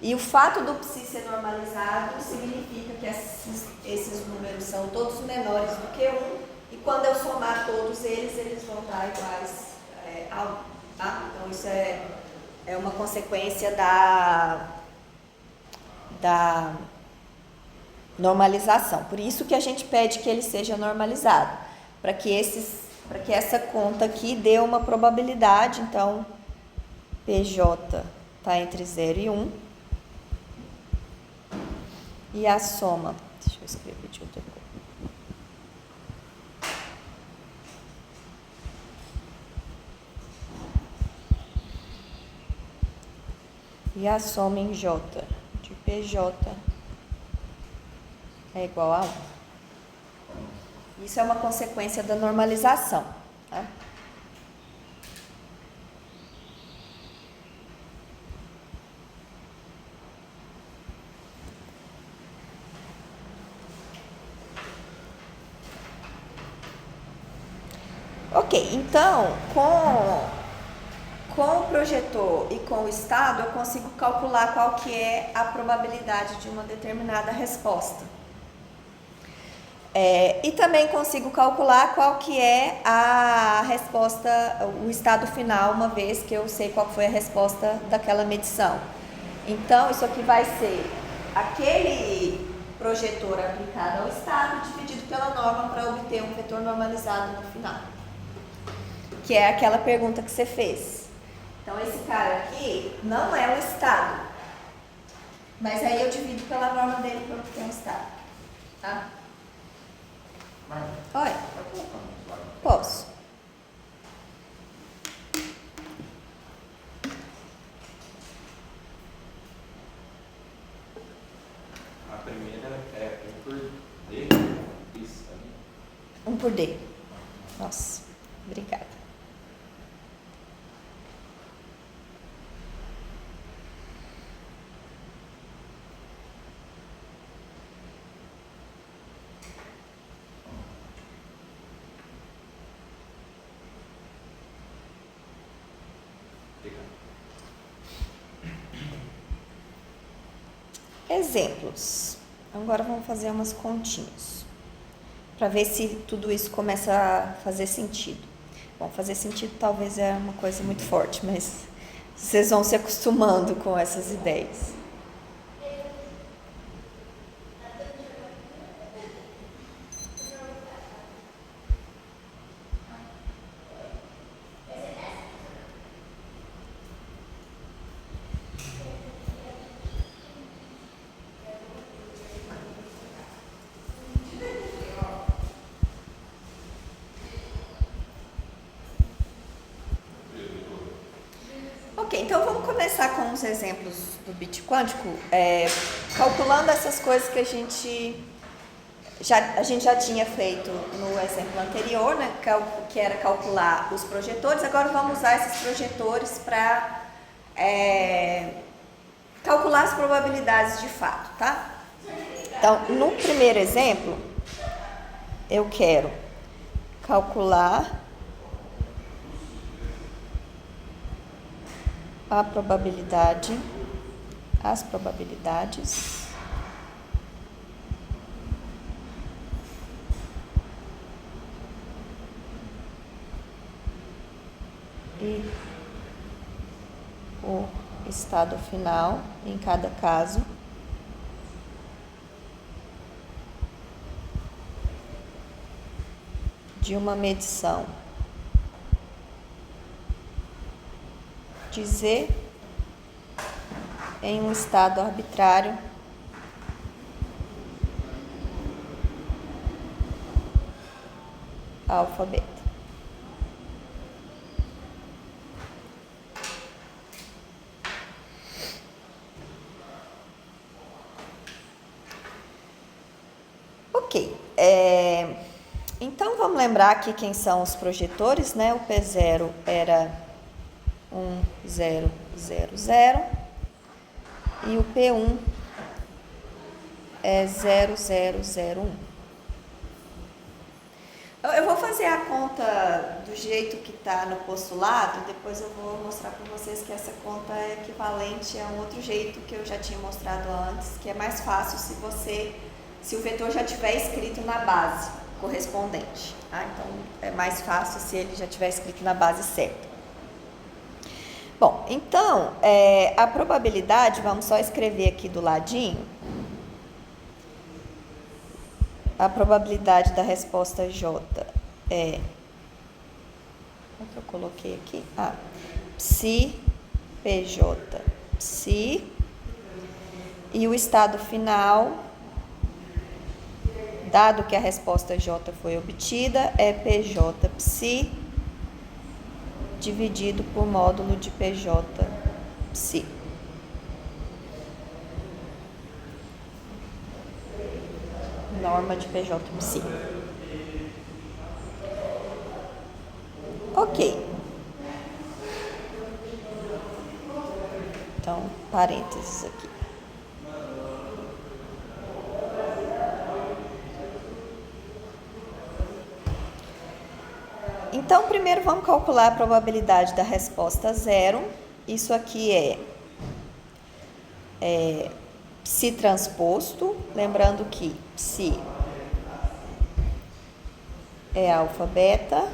e o fato do psi ser normalizado significa que esses números são todos menores do que 1, e quando eu somar todos eles vão dar iguais a 1, tá? Então isso é uma consequência da normalização. Por isso que a gente pede que ele seja normalizado, para que essa conta aqui dê uma probabilidade. Então, PJ está entre 0 e 1. E a soma, deixa eu escrever de outra cor. E a soma em J de PJ é igual a 1. Isso é uma consequência da normalização, tá? Ok, então, com o projetor e com o estado, eu consigo calcular qual que é a probabilidade de uma determinada resposta. E também consigo calcular qual que é a resposta, o estado final, uma vez que eu sei qual foi a resposta daquela medição. Então, isso aqui vai ser aquele projetor aplicado ao estado dividido pela norma para obter um vetor normalizado no final, que é aquela pergunta que você fez. Então, esse cara aqui não é o estado, mas aí eu divido pela norma dele para obter um estado, tá? Oi? Posso. A primeira é 1 por D. Isso ali. 1 por D. Nossa, obrigada. Exemplos. Agora vamos fazer umas continhas para ver se tudo isso começa a fazer sentido. Bom, fazer sentido talvez é uma coisa muito forte, mas vocês vão se acostumando com essas ideias. Ok, então vamos começar com os exemplos do bit quântico, calculando essas coisas que a gente já tinha feito no exemplo anterior, né, que era calcular os projetores. Agora vamos usar esses projetores para calcular as probabilidades de fato, tá? Então, no primeiro exemplo, eu quero calcular a probabilidade, as probabilidades e o estado final em cada caso de uma medição de Z em um estado arbitrário alfa, beta. Ok. Então, vamos lembrar aqui quem são os projetores, né? O P0 era 1, 0, 0, 0 e o P1 é 0, 0, 0, 1. Eu vou fazer a conta do jeito que está no postulado, depois eu vou mostrar para vocês que essa conta é equivalente a um outro jeito que eu já tinha mostrado antes, que é mais fácil se o vetor já tiver escrito na base correspondente. Tá? Então, é mais fácil se ele já tiver escrito na base certa. Bom, então, a probabilidade, vamos só escrever aqui do ladinho. A probabilidade da resposta J é... Como é que eu coloquei aqui? Psi, PJ, psi. E o estado final, dado que a resposta J foi obtida, é PJ psi dividido por módulo de PJ psi. Norma de PJ psi. Ok. Então, parênteses aqui. Então, primeiro vamos calcular a probabilidade da resposta 0. Isso aqui é psi transposto, lembrando que psi é alfa, beta,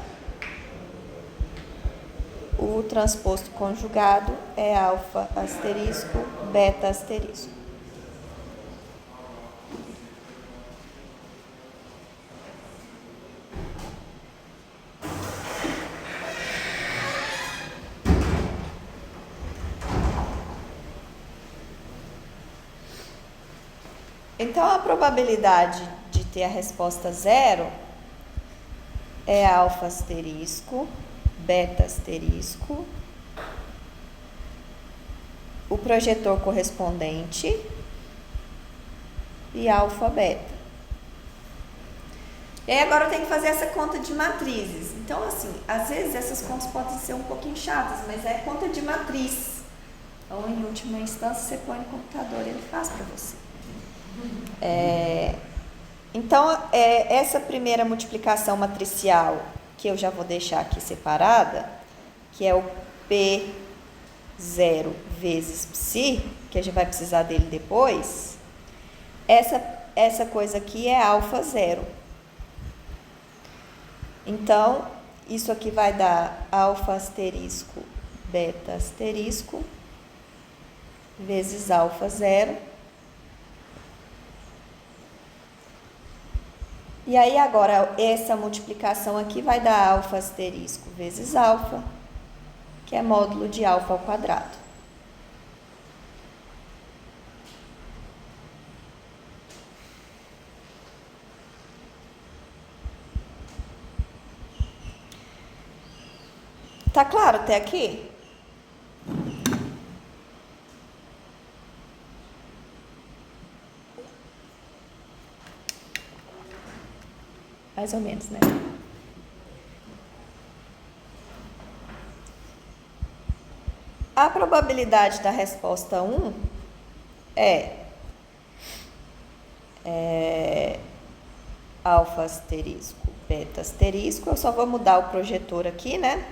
o transposto conjugado é alfa asterisco, beta asterisco. Então, a probabilidade de ter a resposta 0 é alfa asterisco, beta asterisco, o projetor correspondente e alfa, beta. E aí agora eu tenho que fazer essa conta de matrizes. Então, assim, às vezes essas contas podem ser um pouquinho chatas, mas é conta de matriz. Então, em última instância, você põe no computador e ele faz para você. Então, essa primeira multiplicação matricial, que eu já vou deixar aqui separada, que é o P0 vezes psi, que a gente vai precisar dele depois, essa coisa aqui é alfa 0. Então, isso aqui vai dar alfa asterisco, beta asterisco, vezes alfa 0. E aí, agora, essa multiplicação aqui vai dar alfa asterisco vezes alfa, que é módulo de alfa ao quadrado. Tá claro até aqui? Mais ou menos, né? A probabilidade da resposta 1 é alfa asterisco beta asterisco. Eu só vou mudar o projetor aqui, né?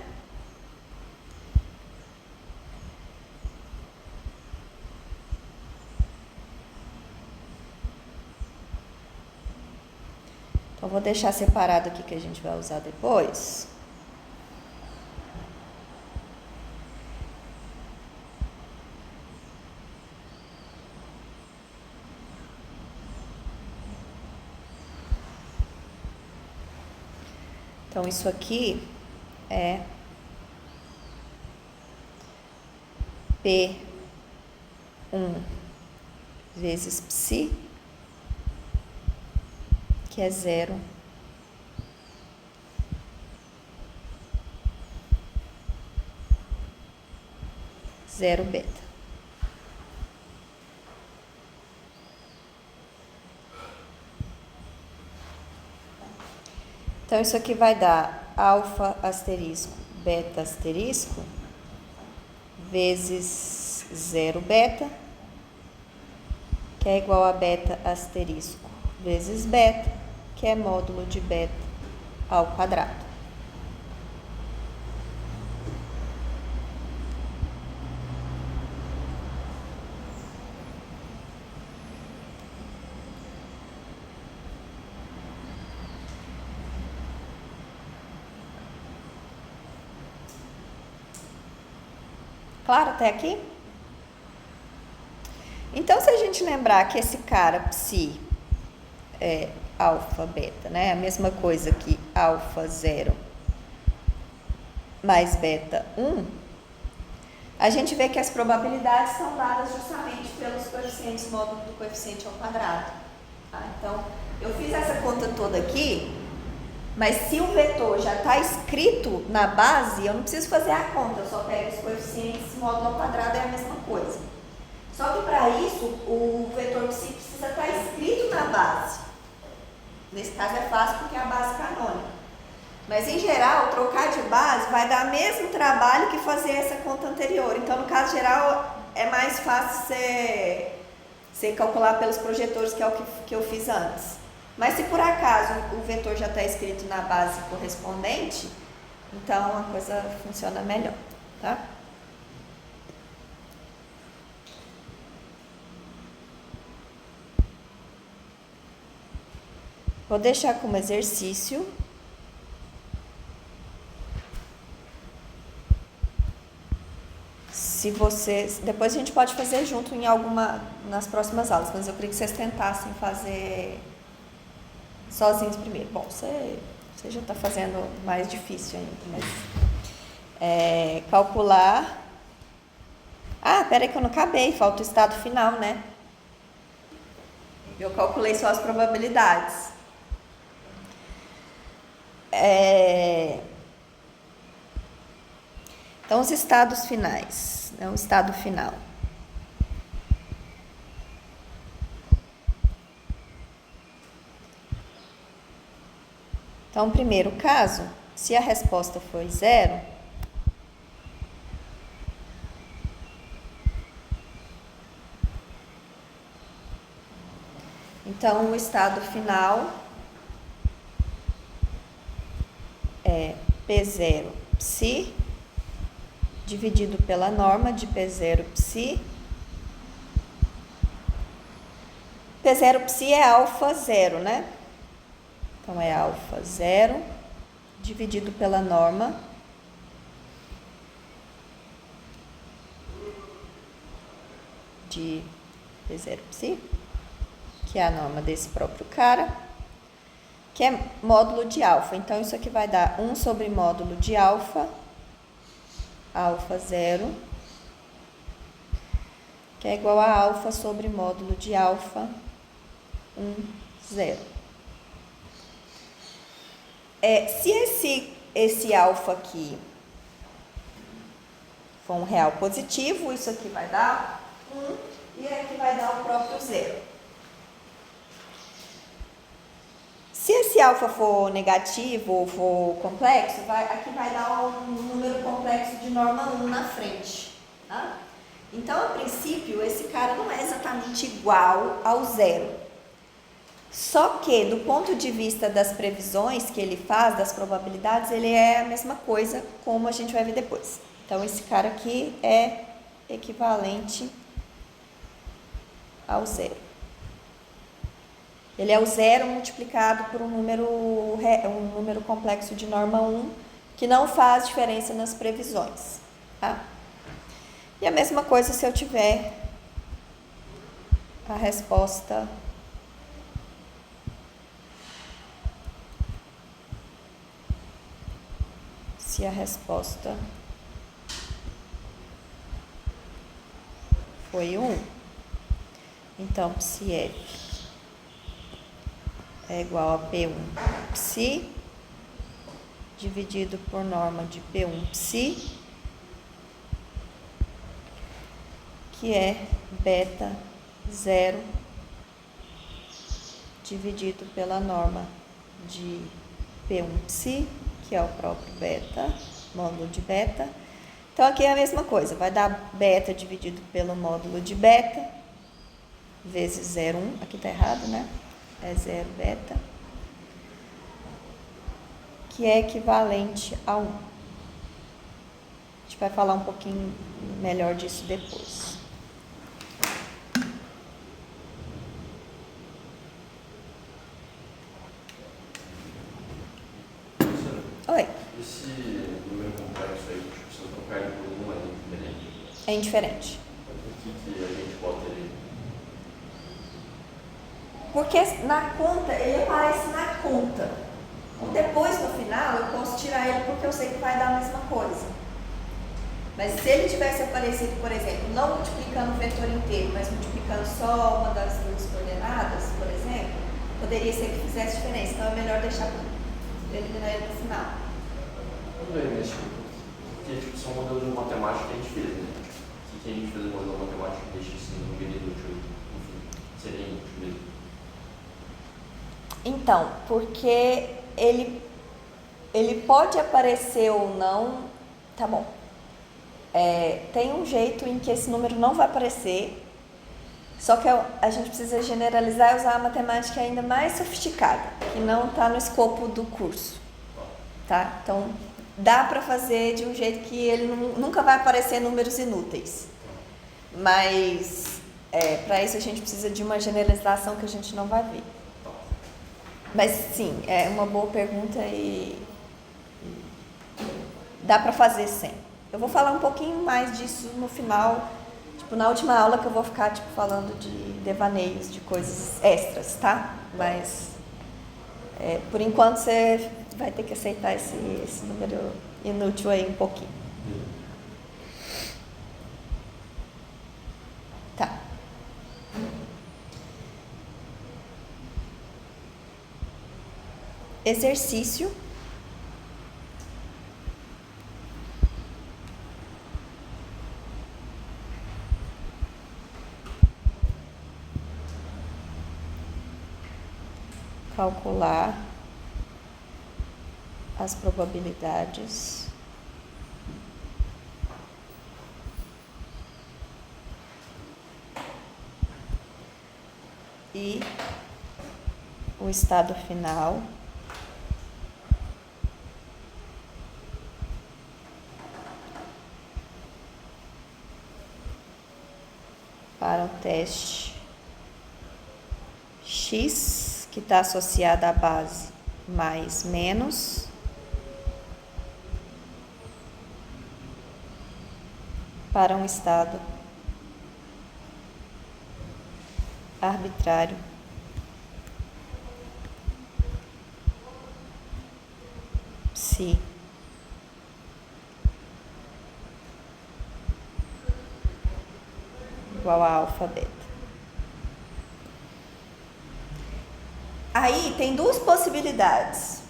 Então, vou deixar separado aqui que a gente vai usar depois. Então, isso aqui é P1 vezes psi, que é 0, zero beta. Então, isso aqui vai dar alfa asterisco beta asterisco vezes 0 beta, que é igual a beta asterisco vezes beta, que é módulo de beta ao quadrado. Claro até aqui? Então, se a gente lembrar que esse cara psi é alfa beta, né? A mesma coisa que alfa 0 mais beta 1, a gente vê que as probabilidades são dadas justamente pelos coeficientes módulo do coeficiente ao quadrado. Tá? Então, eu fiz essa conta toda aqui, mas se o vetor já está escrito na base, eu não preciso fazer a conta, eu só pego os coeficientes, módulo ao quadrado é a mesma coisa. Só que para isso, o vetor psi precisa estar escrito na base. Nesse caso é fácil porque é a base canônica. Mas em geral, trocar de base vai dar o mesmo trabalho que fazer essa conta anterior. Então, no caso geral, é mais fácil você calcular pelos projetores, que é o que eu fiz antes. Mas se por acaso o vetor já está escrito na base correspondente, então a coisa funciona melhor, tá? Vou deixar como exercício. Se vocês, depois a gente pode fazer junto nas próximas aulas, mas eu queria que vocês tentassem fazer sozinhos primeiro. Bom, você já está fazendo mais difícil ainda, mas calcular. Ah, peraí que eu não acabei, falta o estado final, né? Eu calculei só as probabilidades. Então, os estados finais, né? O estado final. Então, primeiro caso, se a resposta foi 0, então o estado final é P0 psi dividido pela norma de P0 psi. P0 psi é alfa 0, né? Então, é alfa 0 dividido pela norma de P0 psi, que é a norma desse próprio cara, que é módulo de alfa. Então, isso aqui vai dar 1 sobre módulo de alfa, alfa 0, que é igual a alfa sobre módulo de alfa 1, 0. Se esse alfa aqui for um real positivo, isso aqui vai dar 1 e aqui vai dar o próprio 0. Se esse alfa for negativo ou for complexo, aqui vai dar um número complexo de norma 1 na frente. Tá? Então, a princípio, esse cara não é exatamente igual ao 0. Só que, do ponto de vista das previsões que ele faz, das probabilidades, ele é a mesma coisa, como a gente vai ver depois. Então, esse cara aqui é equivalente ao zero. Ele é o zero multiplicado por um número complexo de norma 1, que não faz diferença nas previsões. Tá? E a mesma coisa se eu tiver a resposta se a resposta foi 1. Então, psi f é igual a P1 psi dividido por norma de P1 psi, que é beta 0 dividido pela norma de P1 psi, que é o próprio beta, módulo de beta. Então, aqui é a mesma coisa, vai dar beta dividido pelo módulo de beta, vezes 0,1, aqui está errado, né? É 0 beta, que é equivalente a 1. A gente vai falar um pouquinho melhor disso depois. Oi. Esse número complexo aí, tipo, se eu trocar ele por 1 é indiferente. É indiferente. Por que a gente bota ele? Porque na conta, ele aparece na conta. Depois, no final, eu posso tirar ele porque eu sei que vai dar a mesma coisa. Mas se ele tivesse aparecido, por exemplo, não multiplicando o vetor inteiro, mas multiplicando só uma das duas coordenadas, por exemplo, poderia ser que fizesse diferença. Então é melhor deixar eliminar ele no final. Tudo bem, mas porque tipo, são modelos de matemática que a gente fez, né? O que a gente fez no modelo matemático deixa isso no inútil, enfim, seria inútil mesmo. Então, porque ele pode aparecer ou não, tá bom. Tem um jeito em que esse número não vai aparecer, só que a gente precisa generalizar e usar a matemática ainda mais sofisticada, que não está no escopo do curso, tá? Então, dá para fazer de um jeito que ele nunca vai aparecer números inúteis, mas para isso a gente precisa de uma generalização que a gente não vai ver. Mas sim, é uma boa pergunta e dá para fazer sem. Eu vou falar um pouquinho mais disso no final, tipo na última aula, que eu vou ficar tipo falando de devaneios, de coisas extras, tá? Mas por enquanto você vai ter que aceitar esse número inútil aí um pouquinho. Tá. Exercício. Calcular as probabilidades e o estado final para o teste X, que está associado à base mais menos, para um estado arbitrário psi igual a alfa beta. Aí tem duas possibilidades.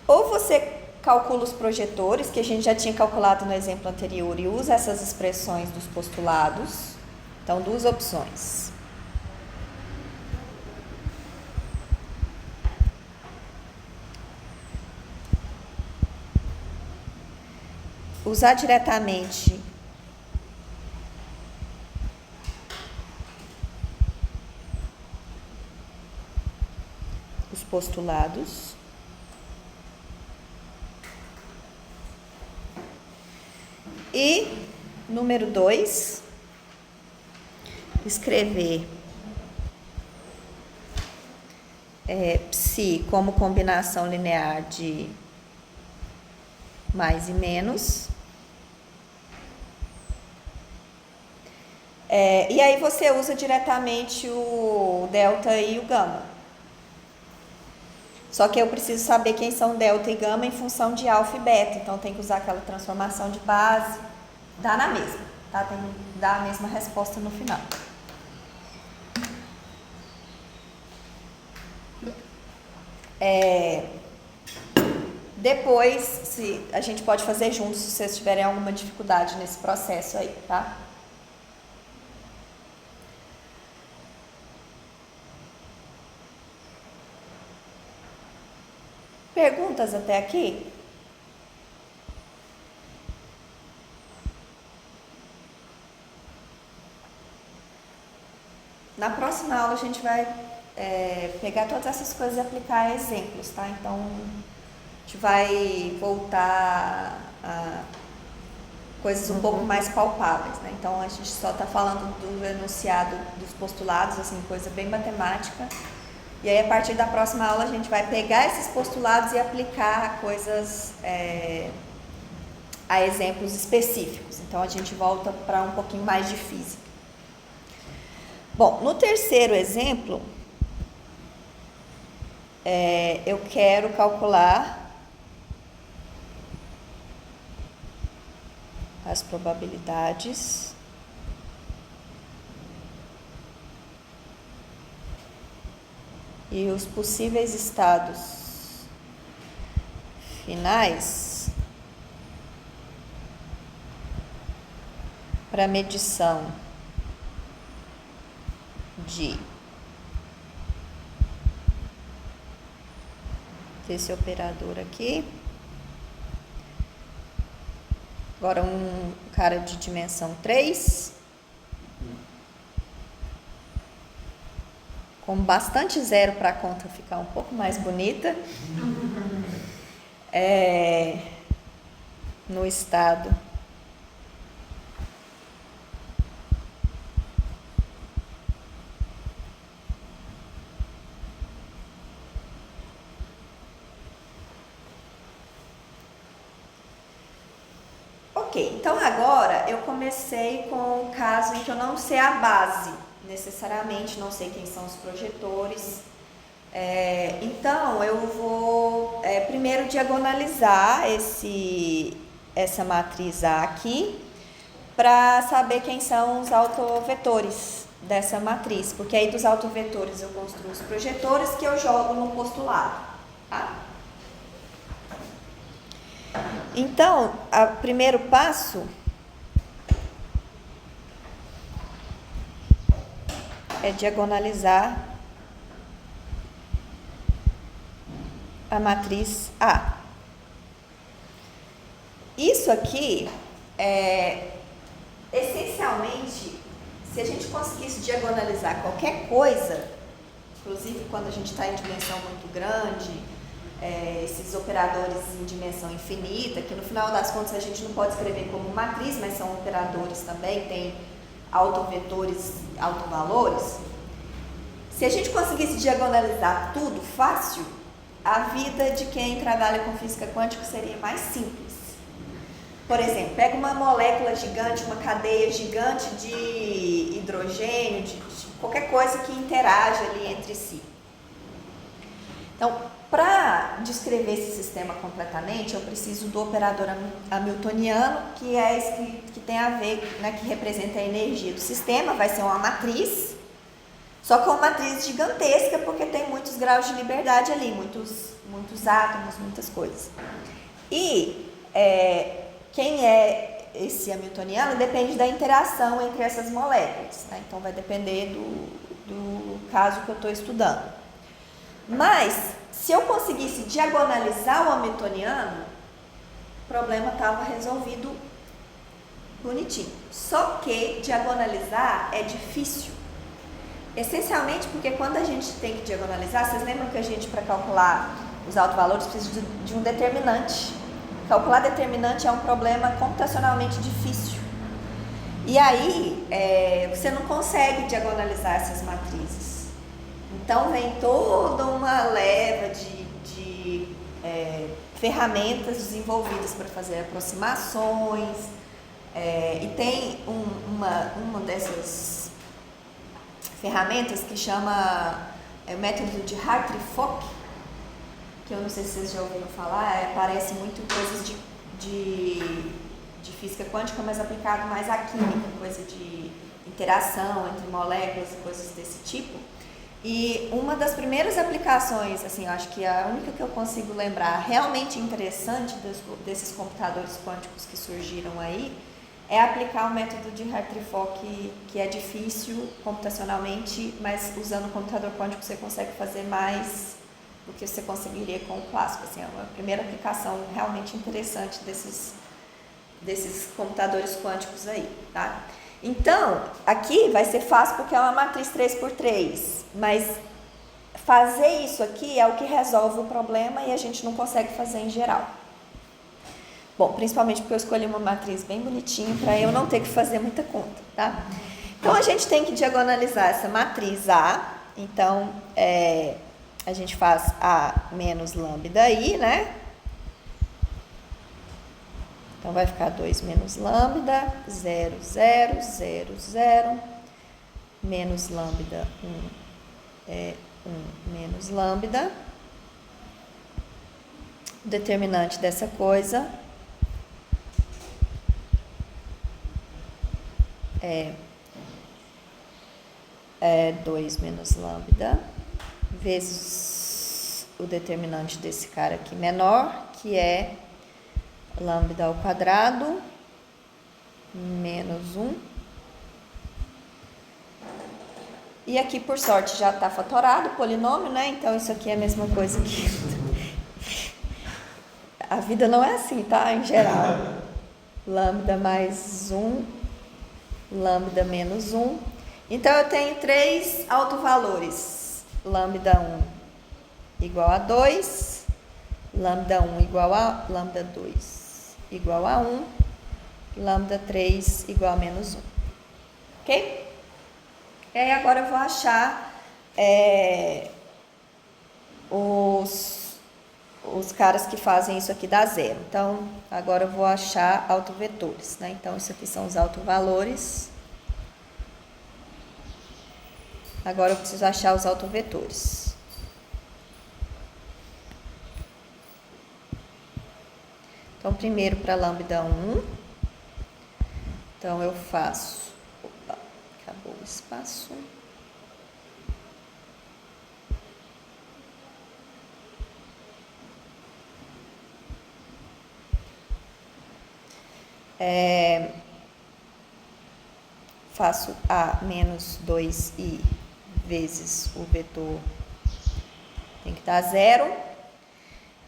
Ou você calcula os projetores, que a gente já tinha calculado no exemplo anterior, e usa essas expressões dos postulados. Então, duas opções. Usar diretamente os postulados. E número 2, escrever psi como combinação linear de mais e menos. E aí você usa diretamente o delta e o gama. Só que eu preciso saber quem são delta e gama em função de alfa e beta. Então tem que usar aquela transformação de base. Dá na mesma, tá? Tem que dar a mesma resposta no final. Depois, se a gente pode fazer juntos se vocês tiverem alguma dificuldade nesse processo aí, tá? Perguntas até aqui? Na próxima aula a gente vai pegar todas essas coisas e aplicar a exemplos, tá? Então, a gente vai voltar a coisas um pouco mais palpáveis, né? Então, a gente só está falando do enunciado dos postulados, assim, coisa bem matemática. E aí, a partir da próxima aula, a gente vai pegar esses postulados e aplicar a coisas, a exemplos específicos. Então, a gente volta para um pouquinho mais de física. Bom, no terceiro exemplo, eu quero calcular as probabilidades e os possíveis estados finais para medição desse operador aqui. Agora um cara de dimensão 3, com bastante zero para a conta ficar um pouco mais bonita. No estado Ok, então agora eu comecei com o caso em que eu não sei a base, necessariamente, não sei quem são os projetores. Então eu vou primeiro diagonalizar essa matriz A aqui, para saber quem são os autovetores dessa matriz, porque aí dos autovetores eu construo os projetores que eu jogo no postulado, tá? Então, o primeiro passo é diagonalizar a matriz A. Isso aqui essencialmente, se a gente conseguisse diagonalizar qualquer coisa, inclusive quando a gente está em dimensão muito grande, esses operadores em dimensão infinita, que no final das contas a gente não pode escrever como matriz, mas são operadores também, tem autovetores, autovalores. Se a gente conseguisse diagonalizar tudo fácil, a vida de quem trabalha com física quântica seria mais simples. Por exemplo, pega uma molécula gigante, uma cadeia gigante de hidrogênio, de qualquer coisa que interage ali entre si. Então, para descrever esse sistema completamente, eu preciso do operador hamiltoniano, que tem a ver, né, que representa a energia do sistema, vai ser uma matriz, só que uma matriz gigantesca, porque tem muitos graus de liberdade ali, muitos átomos, muitas coisas. E quem é esse hamiltoniano depende da interação entre essas moléculas, né? Então vai depender do caso que eu estou estudando. Mas, se eu conseguisse diagonalizar o hamiltoniano, o problema estava resolvido bonitinho. Só que diagonalizar é difícil. Essencialmente porque quando a gente tem que diagonalizar, vocês lembram que a gente, para calcular os autovalores, precisa de um determinante. Calcular determinante é um problema computacionalmente difícil. E aí, você não consegue diagonalizar essas matrizes. Então, vem toda uma leva de ferramentas desenvolvidas para fazer aproximações. E tem uma dessas ferramentas que chama o método de Hartree-Fock, que eu não sei se vocês já ouviram falar, parece muito coisas de física quântica, mas aplicado mais à química, coisa de interação entre moléculas e coisas desse tipo. E uma das primeiras aplicações, assim, eu acho que a única que eu consigo lembrar realmente interessante desses computadores quânticos que surgiram aí, é aplicar o método de Hartree-Fock, que é difícil computacionalmente, mas usando o computador quântico você consegue fazer mais do que você conseguiria com o clássico. Assim, é uma primeira aplicação realmente interessante desses computadores quânticos aí, tá? Então, aqui vai ser fácil porque é uma matriz 3x3, mas fazer isso aqui é o que resolve o problema e a gente não consegue fazer em geral. Bom, principalmente porque eu escolhi uma matriz bem bonitinha para eu não ter que fazer muita conta, tá? Então, a gente tem que diagonalizar essa matriz A. Então, a gente faz A menos lambda I, né? Então, vai ficar 2 menos lambda, 0, 0, 0, 0, menos lambda, 1 menos lambda. O determinante dessa coisa é 2 menos lambda vezes o determinante desse cara aqui menor, que é lambda ao quadrado menos 1. E aqui, por sorte, já está fatorado o polinômio, né? Então, isso aqui é a mesma coisa que... A vida não é assim, tá? Em geral. Lambda mais 1, lambda menos 1. Então, eu tenho 3 autovalores. Lambda 1 igual a 2, lambda 1 igual a lambda 2 igual a 1, lambda 3 igual a menos 1. Ok? E aí agora eu vou achar os caras que fazem isso aqui dá zero. Então, agora eu vou achar autovetores, né? Então, isso aqui são os autovalores. Agora eu preciso achar os autovetores. Então, primeiro para lambda 1. Então, eu faço... Opa, acabou o espaço. Faço A menos 2i vezes o vetor tem que dar 0.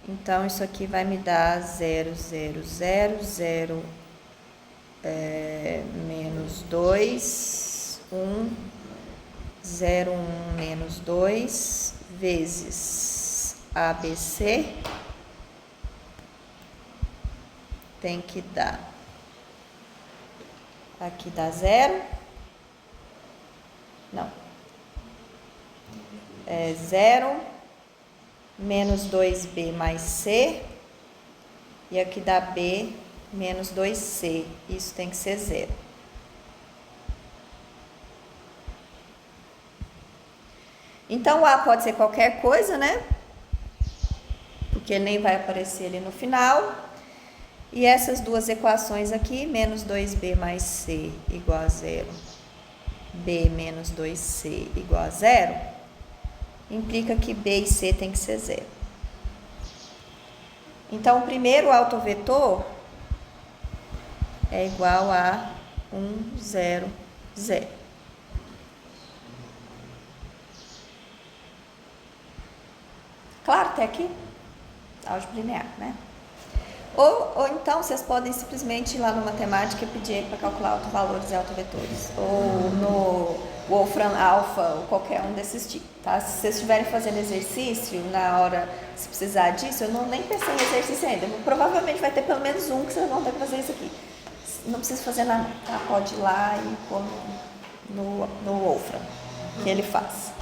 Então, isso aqui vai me dar 0, 0, 0, 0, menos 2, 1, 0, 1, menos 2, vezes ABC, tem que dar, aqui dá 0, não, 0, menos 2b mais c, e aqui dá b menos 2c, isso tem que ser 0. Então, o A pode ser qualquer coisa, né? Porque ele nem vai aparecer ali no final. E essas duas equações aqui, menos 2b mais c igual a 0, b menos 2c igual a 0, implica que b e c tem que ser 0. Então, o primeiro autovetor é igual a 1, 0, 0. Claro, até aqui, álgebra linear, né? Ou então vocês podem simplesmente ir lá no matemática e pedir para calcular autovalores e autovetores. Ou no Wolfram Alpha, ou qualquer um desses tipos. Tá? Se vocês estiverem fazendo exercício, na hora, se precisar disso, eu não nem pensei em exercício ainda. Provavelmente vai ter pelo menos um que vocês vão ter que fazer isso aqui. Não precisa fazer nada, tá? Pode ir lá e pôr no Wolfram, que ele faz.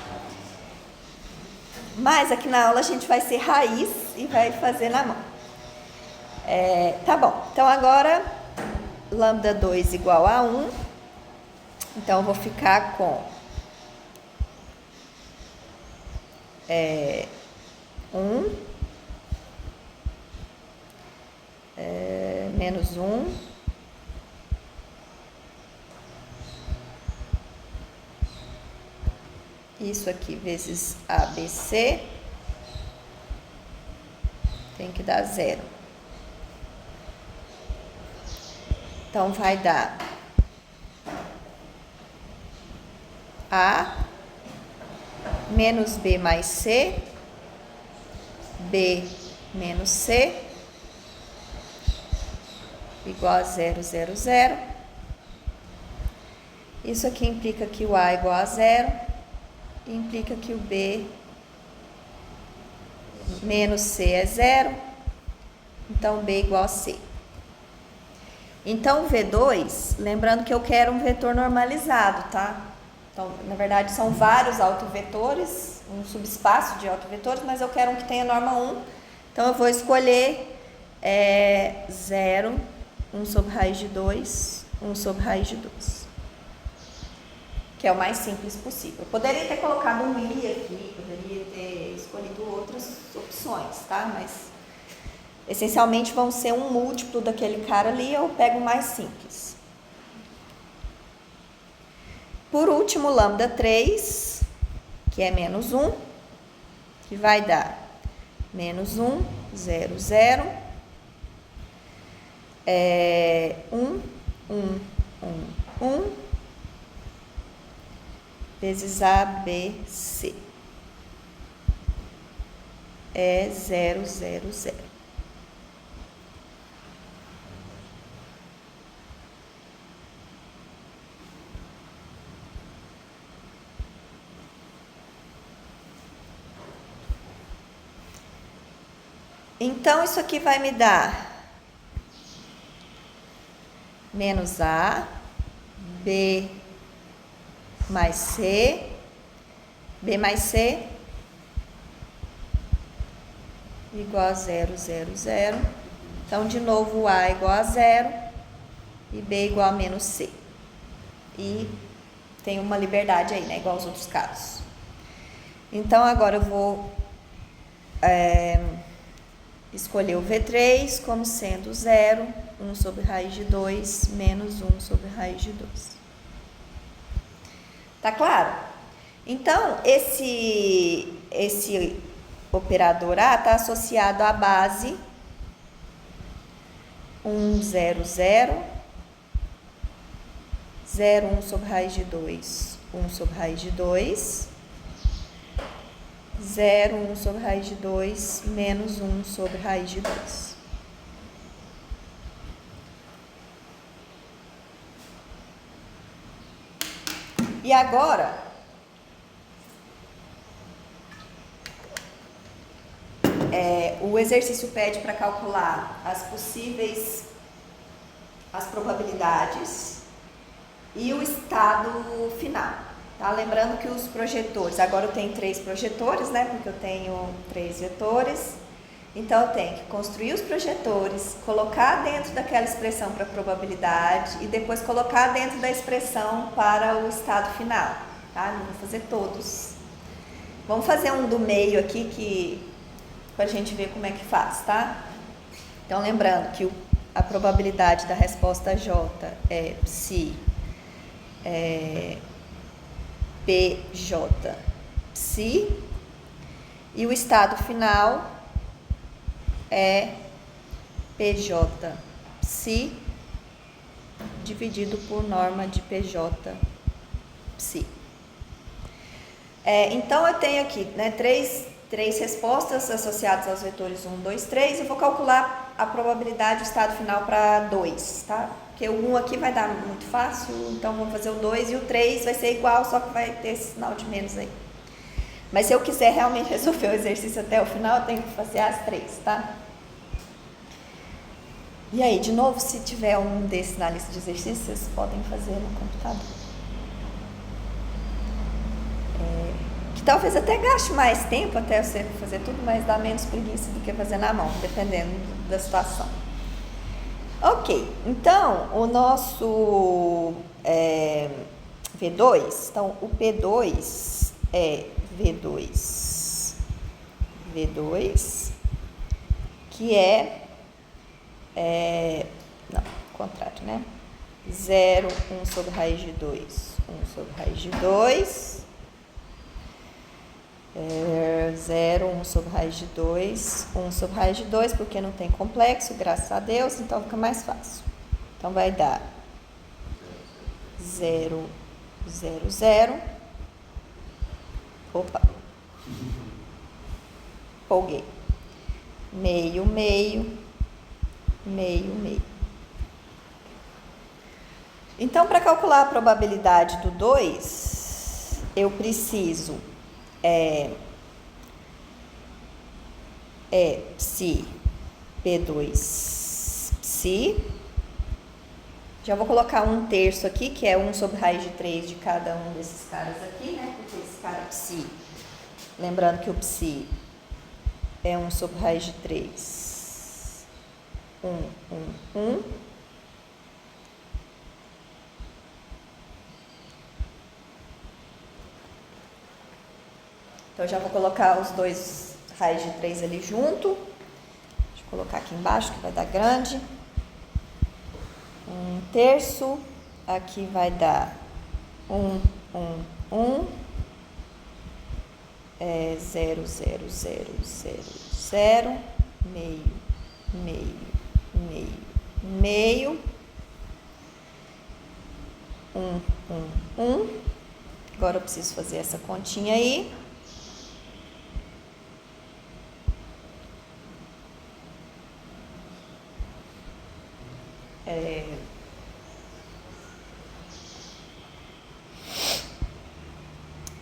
Mas aqui na aula a gente vai ser raiz e vai fazer na mão. Tá bom, então agora lambda 2 igual a 1, então eu vou ficar com 1 menos 1 isso aqui vezes ABC tem que dar 0. Então, vai dar A menos B mais C, B menos C, igual a 0, 0, 0. Isso aqui implica que o A é igual a 0, e implica que o B menos C é 0, então B igual a C. Então, o V2, lembrando que eu quero um vetor normalizado, tá? Então, na verdade, são vários autovetores, um subespaço de autovetores, mas eu quero um que tenha norma 1. Então, eu vou escolher 0, 1 sobre raiz de 2, 1 sobre raiz de 2. Que é o mais simples possível. Eu poderia ter colocado um I aqui, poderia ter escolhido outras opções, tá? Mas essencialmente vão ser um múltiplo daquele cara ali, eu pego o mais simples. Por último, lambda 3, que é menos 1, que vai dar menos 1, 0, 0, 1, 1, 1, 1, vezes A, B, C. É 0, 0, 0. Então, isso aqui vai me dar menos A, B mais C, B mais C, igual a 0, 0, 0. Então, de novo, o A é igual a 0 e B igual a menos C. E tem uma liberdade aí, né? Igual aos outros casos. Então, agora eu vou escolher o V3 como sendo 0, 1 sobre raiz de 2, menos 1 sobre raiz de 2. Tá claro? Então, esse operador A está associado à base 1, 0, 0, 0, 1 sobre raiz de 2, 1 sobre raiz de 2, 0, 1 sobre raiz de 2, menos 1 sobre raiz de 2. E agora, o exercício pede para calcular as probabilidades e o estado final. Tá? Lembrando que os projetores, agora eu tenho 3 projetores, né? Porque eu tenho 3 vetores. Então, eu tenho que construir os projetores, colocar dentro daquela expressão para probabilidade e depois colocar dentro da expressão para o estado final. Tá? Não vou fazer todos. Vamos fazer um do meio aqui para a gente ver como é que faz, tá? Então, lembrando que a probabilidade da resposta J é psi PJ psi e o estado final é PJ psi dividido por norma de PJ psi. Então, eu tenho aqui, né, 3 3 respostas associadas aos vetores 1, 2, 3. Eu vou calcular a probabilidade do estado final para 2, tá? Porque o 1 aqui vai dar muito fácil, então vamos fazer o 2 e o 3 vai ser igual, só que vai ter esse sinal de menos aí. Mas se eu quiser realmente resolver o exercício até o final, eu tenho que fazer as 3, tá? E aí, de novo, se tiver um desses na lista de exercícios, vocês podem fazer no computador. Que talvez até gaste mais tempo até você fazer tudo, mas dá menos preguiça do que fazer na mão, dependendo da situação. Ok, então, o nosso V2, então o P2 é V2, que não, contrário, né? 0, 1 sobre raiz de 2, 1 sobre raiz de 2, 0, 1 sobre raiz de 2, 1 sobre raiz de 2, porque não tem complexo, graças a Deus, então fica mais fácil. Então vai dar 0, 0, 0. Opa. Polguei. Meio, meio. Meio, meio. Então, para calcular a probabilidade do 2, eu preciso psi P2 psi. Já vou colocar 1/3 aqui, que é 1 sobre raiz de 3 de cada um desses caras aqui, né? Porque esse cara psi, lembrando que o psi é 1 sobre raiz de 3. 1. Então, eu já vou colocar os dois raiz de 3 ali junto. Deixa eu colocar aqui embaixo, que vai dar grande. 1/3. Aqui vai dar 1. 0, 0, 0, 0, 0. Meio, meio. Meio. 1. Agora eu preciso fazer essa continha aí.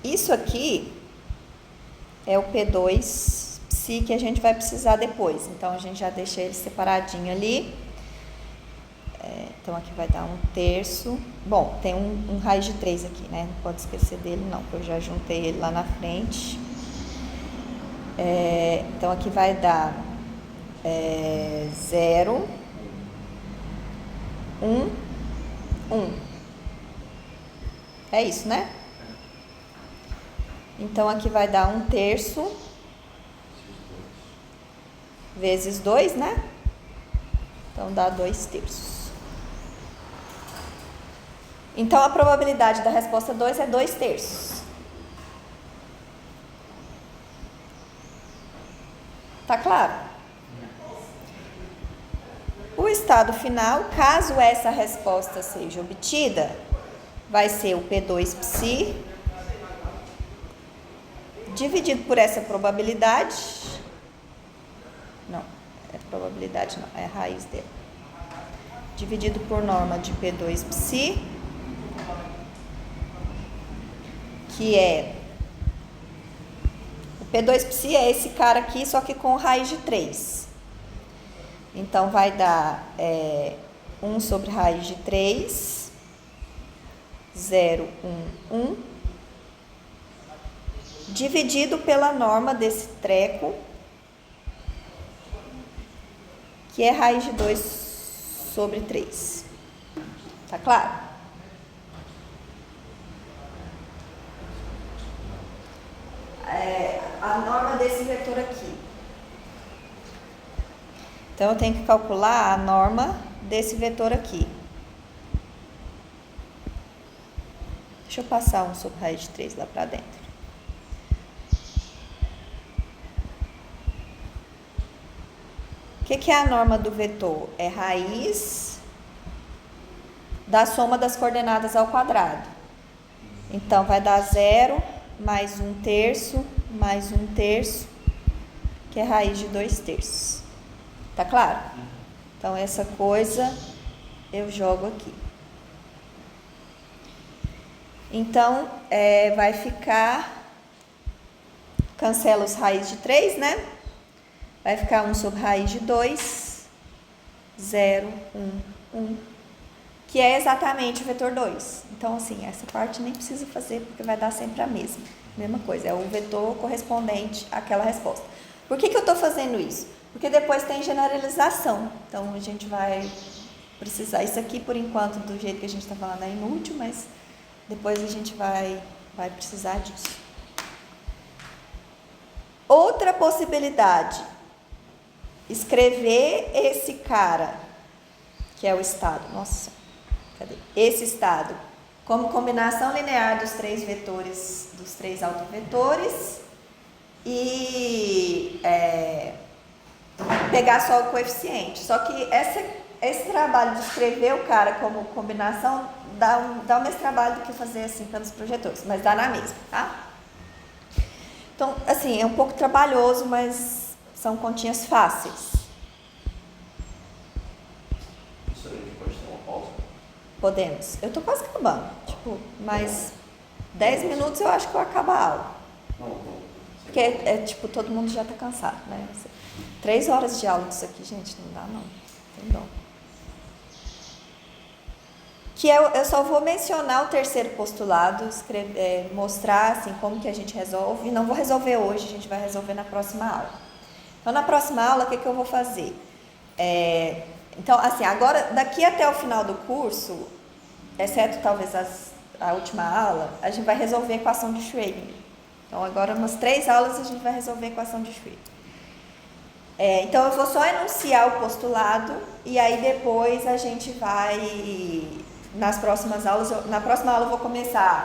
Isso aqui é o P2 psi que a gente vai precisar depois. Então, a gente já deixa ele separadinho ali. Então, aqui vai dar 1/3. Bom, tem um raiz de 3 aqui, né? Não pode esquecer dele, não, porque eu já juntei ele lá na frente. Então, aqui vai dar 0, 1. É isso, né? Então, aqui vai dar 1/3 vezes 2, né? Então, dá 2/3. Então, a probabilidade da resposta 2 é 2/3. Tá claro? O estado final, caso essa resposta seja obtida, vai ser o P2 psi dividido por essa probabilidade. Não, é probabilidade não, é a raiz dela. Dividido por norma de P2 psi, que é... O P2 psi é esse cara aqui, só que com raiz de 3. Então, vai dar 1 sobre raiz de 3, 0, 1, dividido pela norma desse treco, que é raiz de 2 sobre 3. Tá claro? A norma desse vetor aqui. Então, eu tenho que calcular a norma desse vetor aqui. Deixa eu passar 1 sobre raiz de 3 lá para dentro. O que é a norma do vetor? É raiz da soma das coordenadas ao quadrado. Então, vai dar 0 mais 1/3 mais 1/3 que é raiz de 2/3. Tá claro? Então, essa coisa eu jogo aqui. Então, vai ficar... Cancela os raiz de 3, né? Vai ficar 1 sobre raiz de 2, 0, 1, 1, que é exatamente o vetor 2. Então, assim, essa parte nem precisa fazer, porque vai dar sempre a mesma coisa. É o vetor correspondente àquela resposta. Por que eu estou fazendo isso? Porque depois tem generalização. Então, a gente vai precisar... Isso aqui, por enquanto, do jeito que a gente está falando, é inútil, mas depois a gente vai precisar disso. Outra possibilidade, escrever esse cara, que é o estado, nossa, cadê? Esse estado, como combinação linear dos 3 vetores, dos 3 autovetores, e pegar só o coeficiente. Só que esse trabalho de escrever o cara como combinação dá o mesmo trabalho do que fazer assim pelos projetores, mas dá na mesma, tá? Então, assim, é um pouco trabalhoso, mas são continhas fáceis. Isso aí, a gente pode ter uma pausa? Podemos. Eu tô quase acabando. Tipo, mais 10 minutos eu acho que eu acabo a aula. Não. Porque tipo, todo mundo já tá cansado, né? 3 horas de aula disso aqui, gente, não dá não. Tem dó. Que eu só vou mencionar o terceiro postulado, mostrar assim, como que a gente resolve. Não vou resolver hoje, a gente vai resolver na próxima aula. Então, na próxima aula, o que eu vou fazer? Então, assim, agora, daqui até o final do curso, exceto talvez a última aula, a gente vai resolver a equação de Schrödinger. Então, agora, umas 3 aulas, a gente vai resolver a equação de Schrödinger. Então, eu vou só enunciar o postulado e aí depois a gente vai... Nas próximas aulas, na próxima aula eu vou começar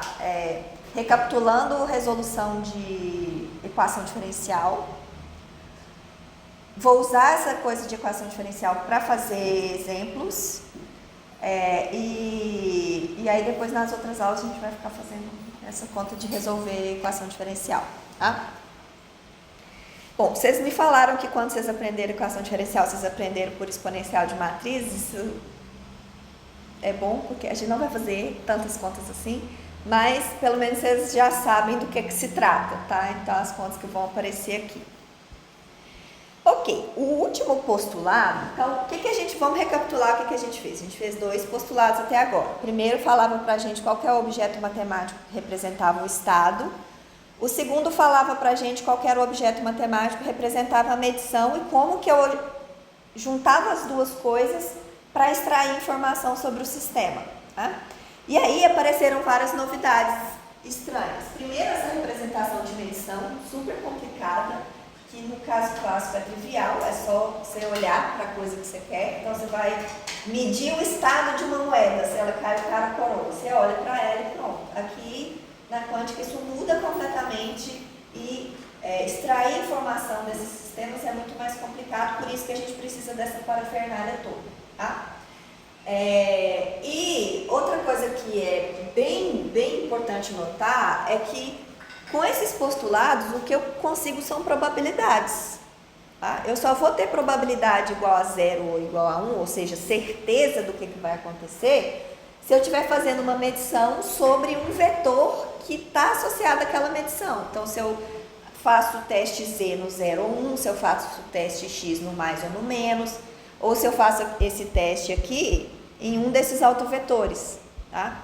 recapitulando resolução de equação diferencial. Vou usar essa coisa de equação diferencial para fazer exemplos. E aí depois nas outras aulas a gente vai ficar fazendo essa conta de resolver equação diferencial, tá? Bom, vocês me falaram que quando vocês aprenderam equação diferencial, vocês aprenderam por exponencial de matrizes. Isso é bom, porque a gente não vai fazer tantas contas assim, mas pelo menos vocês já sabem do que se trata, tá? Então, as contas que vão aparecer aqui. Ok, o último postulado, então, vamos recapitular o que a gente fez. A gente fez 2 postulados até agora. O primeiro falava pra gente qual que é o objeto matemático que representava o estado. O segundo falava pra gente qual que era o objeto matemático que representava a medição e como que eu juntava as duas coisas para extrair informação sobre o sistema. Tá? E aí apareceram várias novidades estranhas. Primeiro, essa representação de medição, super complicada, que no caso clássico é trivial, é só você olhar para a coisa que você quer. Então, você vai medir o estado de uma moeda, se ela cai, o cara coroa. Você olha para ela e pronto. Aqui, na quântica, isso muda completamente e extrair informação desses sistemas é muito mais complicado, por isso que a gente precisa dessa parafernália toda. Tá? E outra coisa que é bem importante notar é que com esses postulados o que eu consigo são probabilidades. Tá? Eu só vou ter probabilidade igual a 0 ou igual a 1, ou seja, certeza do que vai acontecer, se eu estiver fazendo uma medição sobre um vetor que está associado àquela medição. Então, se eu faço o teste Z no 0 ou 1, se eu faço o teste X no mais ou no menos, ou se eu faço esse teste aqui em um desses autovetores, tá?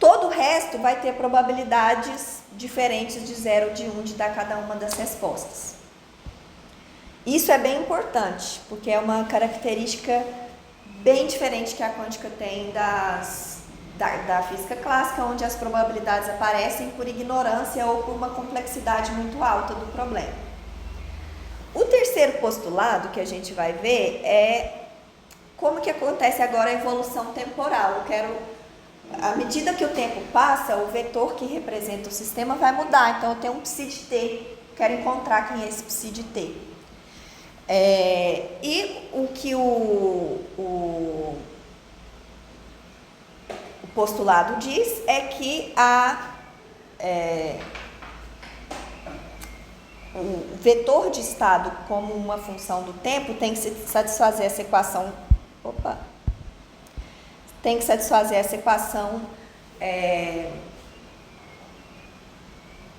Todo o resto vai ter probabilidades diferentes de 0 ou de 1 de dar cada uma das respostas. Isso é bem importante, porque é uma característica bem diferente que a quântica tem da física clássica, onde as probabilidades aparecem por ignorância ou por uma complexidade muito alta do problema. O terceiro postulado que a gente vai ver é como que acontece agora a evolução temporal. À medida que o tempo passa, o vetor que representa o sistema vai mudar. Então, eu tenho um psi de t, quero encontrar quem é esse psi de t. E o que o postulado diz é que o vetor de estado como uma função do tempo tem que satisfazer essa equação. Tem que satisfazer essa equação,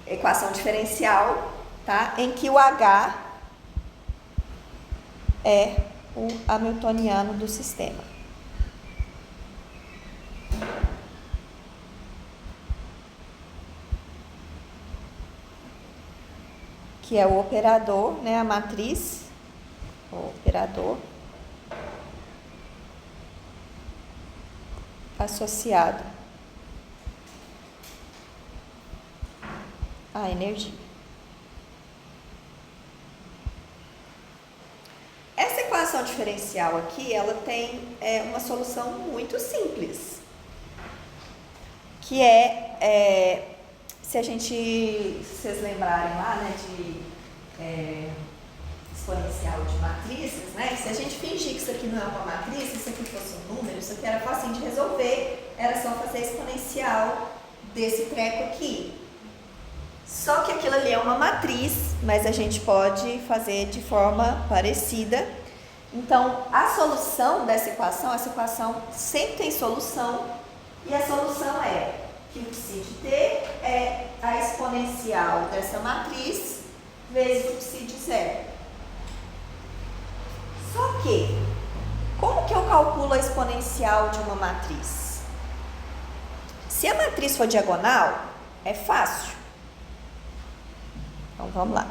equação diferencial, tá? Em que o H é o hamiltoniano do sistema. Que é o operador, né, a matriz, o operador associado à energia. Essa equação diferencial aqui, ela tem uma solução muito simples, que se vocês lembrarem lá, né, de exponencial de matrizes, né, se a gente fingir que isso aqui não é uma matriz, se isso aqui fosse um número, isso aqui era fácil de resolver, era só fazer exponencial desse treco aqui. Só que aquilo ali é uma matriz, mas a gente pode fazer de forma parecida. Então, a solução dessa equação, essa equação sempre tem solução, e a solução é que o psi de t é a exponencial dessa matriz vezes o psi de zero. Só que, como que eu calculo a exponencial de uma matriz? Se a matriz for diagonal, é fácil. Então, vamos lá.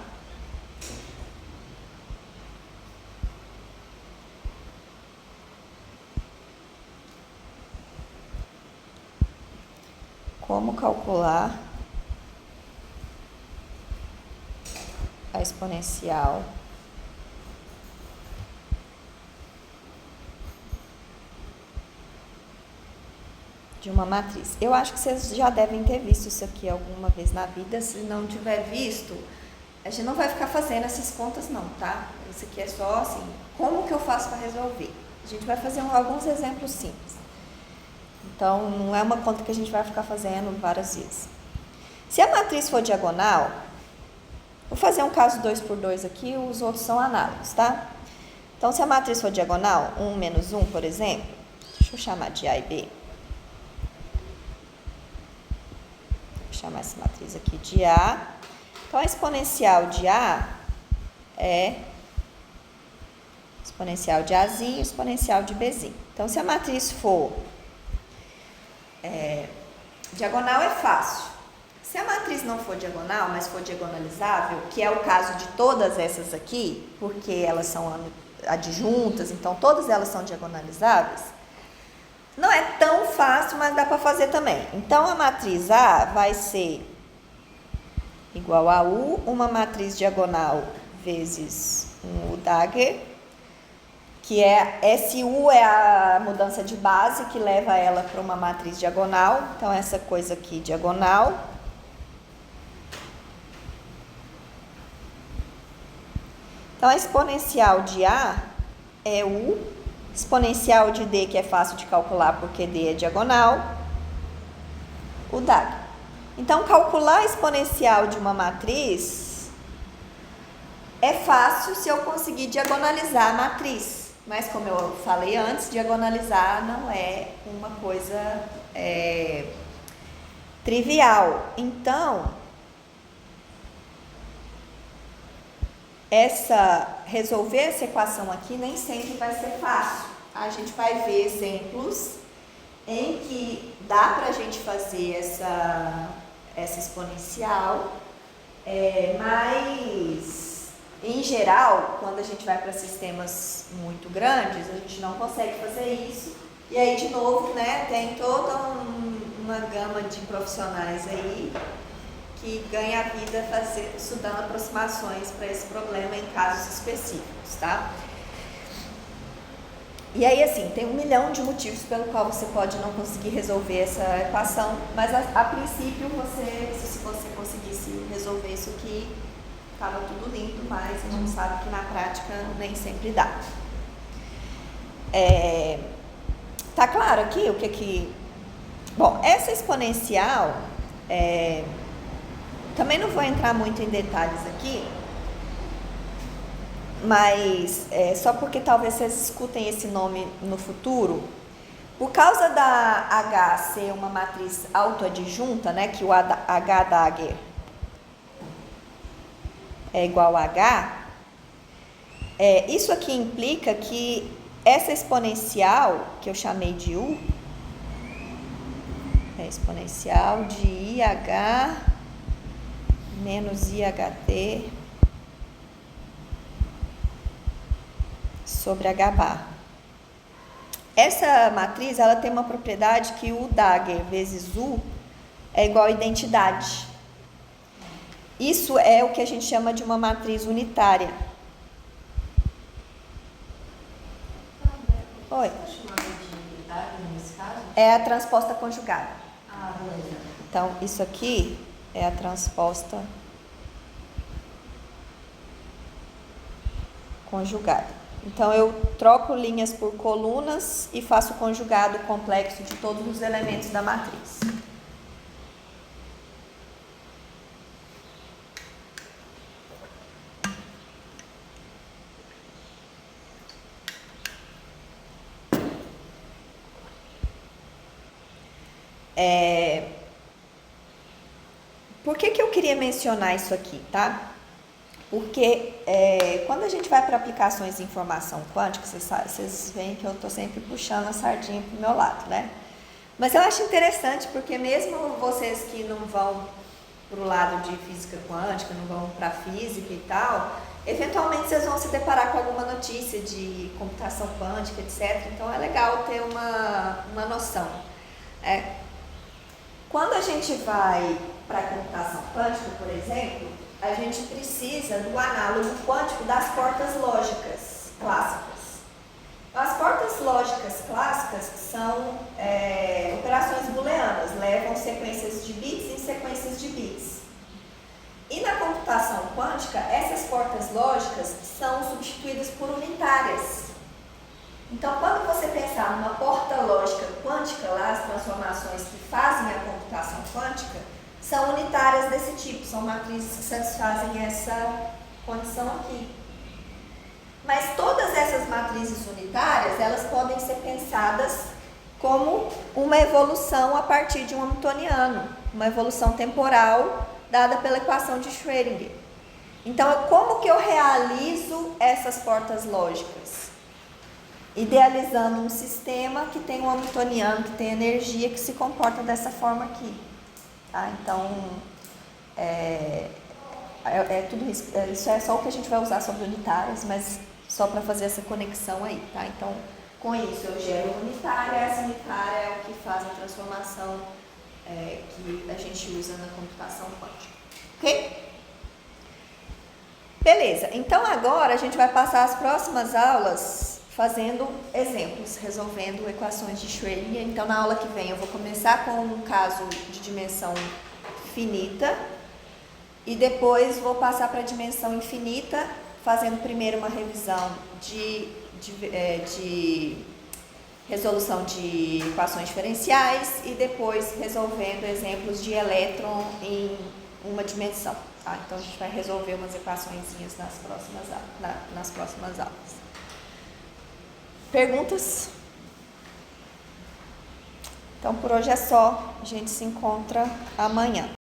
Como calcular a exponencial de uma matriz? Eu acho que vocês já devem ter visto isso aqui alguma vez na vida. Se não tiver visto, a gente não vai ficar fazendo essas contas não, tá? Isso aqui é só assim, como que eu faço para resolver? A gente vai fazer alguns exemplos simples. Então, não é uma conta que a gente vai ficar fazendo várias vezes. Se a matriz for diagonal, vou fazer um caso 2 por 2 aqui, os outros são análogos, tá? Então, se a matriz for diagonal, 1 menos 1, por exemplo, deixa eu chamar de A e B. Vou chamar essa matriz aqui de A. Então, a exponencial de A é exponencial de Azinho, exponencial de Bzinho. Então, se a matriz for diagonal, é fácil. Se a matriz não for diagonal, mas for diagonalizável, que é o caso de todas essas aqui, porque elas são adjuntas, então todas elas são diagonalizáveis, não é tão fácil, mas dá para fazer também. Então, a matriz A vai ser igual a U, uma matriz diagonal vezes um U Dagger, que esse U é a mudança de base que leva ela para uma matriz diagonal. Então, essa coisa aqui, diagonal. Então, a exponencial de A é U, exponencial de D, que é fácil de calcular porque D é diagonal, o dado. Então, calcular a exponencial de uma matriz é fácil se eu conseguir diagonalizar a matriz. Mas, como eu falei antes, diagonalizar não é uma coisa trivial. Então, resolver essa equação aqui nem sempre vai ser fácil. A gente vai ver exemplos em que dá para a gente fazer essa exponencial, mas, em geral, quando a gente vai para sistemas muito grandes, a gente não consegue fazer isso. E aí, de novo, né, tem toda uma gama de profissionais aí que ganha a vida estudando aproximações para esse problema em casos específicos, tá? E aí, assim, tem 1 milhão de motivos pelo qual você pode não conseguir resolver essa equação, mas a princípio, se você conseguisse resolver isso aqui, estava tudo lindo, mas a gente sabe que na prática nem sempre dá. Tá claro aqui o que... Bom, essa exponencial, também não vou entrar muito em detalhes aqui, mas só porque talvez vocês escutem esse nome no futuro, por causa da H ser uma matriz autoadjunta, né, que o H Dagger é igual a H, isso aqui implica que essa exponencial, que eu chamei de U, é exponencial de IH menos IHT sobre H bar. Essa matriz, ela tem uma propriedade que U Dagger vezes U é igual a identidade. Isso é o que a gente chama de uma matriz unitária. Oi. Você está chamando de unidade nesse caso? É a transposta conjugada. Ah, beleza. Então, isso aqui é a transposta conjugada. Então, eu troco linhas por colunas e faço o conjugado complexo de todos os elementos da matriz. Por que eu queria mencionar isso aqui, tá? Porque quando a gente vai para aplicações de informação quântica, vocês veem que eu estou sempre puxando a sardinha para o meu lado, né? Mas eu acho interessante porque mesmo vocês que não vão para o lado de física quântica, não vão para física e tal, eventualmente vocês vão se deparar com alguma notícia de computação quântica, etc. Então é legal ter uma noção. Quando a gente vai para a computação quântica, por exemplo, a gente precisa do análogo quântico das portas lógicas clássicas. As portas lógicas clássicas são operações booleanas, levam sequências de bits em sequências de bits. E na computação quântica, essas portas lógicas são substituídas por unitárias. Então, quando você pensar numa porta lógica quântica, lá as transformações que fazem a computação quântica, são unitárias desse tipo, são matrizes que satisfazem essa condição aqui. Mas todas essas matrizes unitárias, elas podem ser pensadas como uma evolução a partir de um hamiltoniano, uma evolução temporal dada pela equação de Schrödinger. Então, como que eu realizo essas portas lógicas? Idealizando um sistema que tem um hamiltoniano, que tem energia, que se comporta dessa forma aqui. Tá? Então, tudo isso. Isso é só o que a gente vai usar sobre unitárias, mas só para fazer essa conexão aí. Tá? Então, com isso, eu gero uma unitária, essa unitária é o que faz a transformação que a gente usa na computação quântica. Ok? Beleza, então agora a gente vai passar as próximas aulas fazendo exemplos, resolvendo equações de Schrödinger. Então, na aula que vem eu vou começar com um caso de dimensão finita e depois vou passar para a dimensão infinita, fazendo primeiro uma revisão de resolução de equações diferenciais e depois resolvendo exemplos de elétron em uma dimensão. Tá? Então, a gente vai resolver umas equaçõezinhas nas próximas aulas. Perguntas? Então, por hoje é só. A gente se encontra amanhã.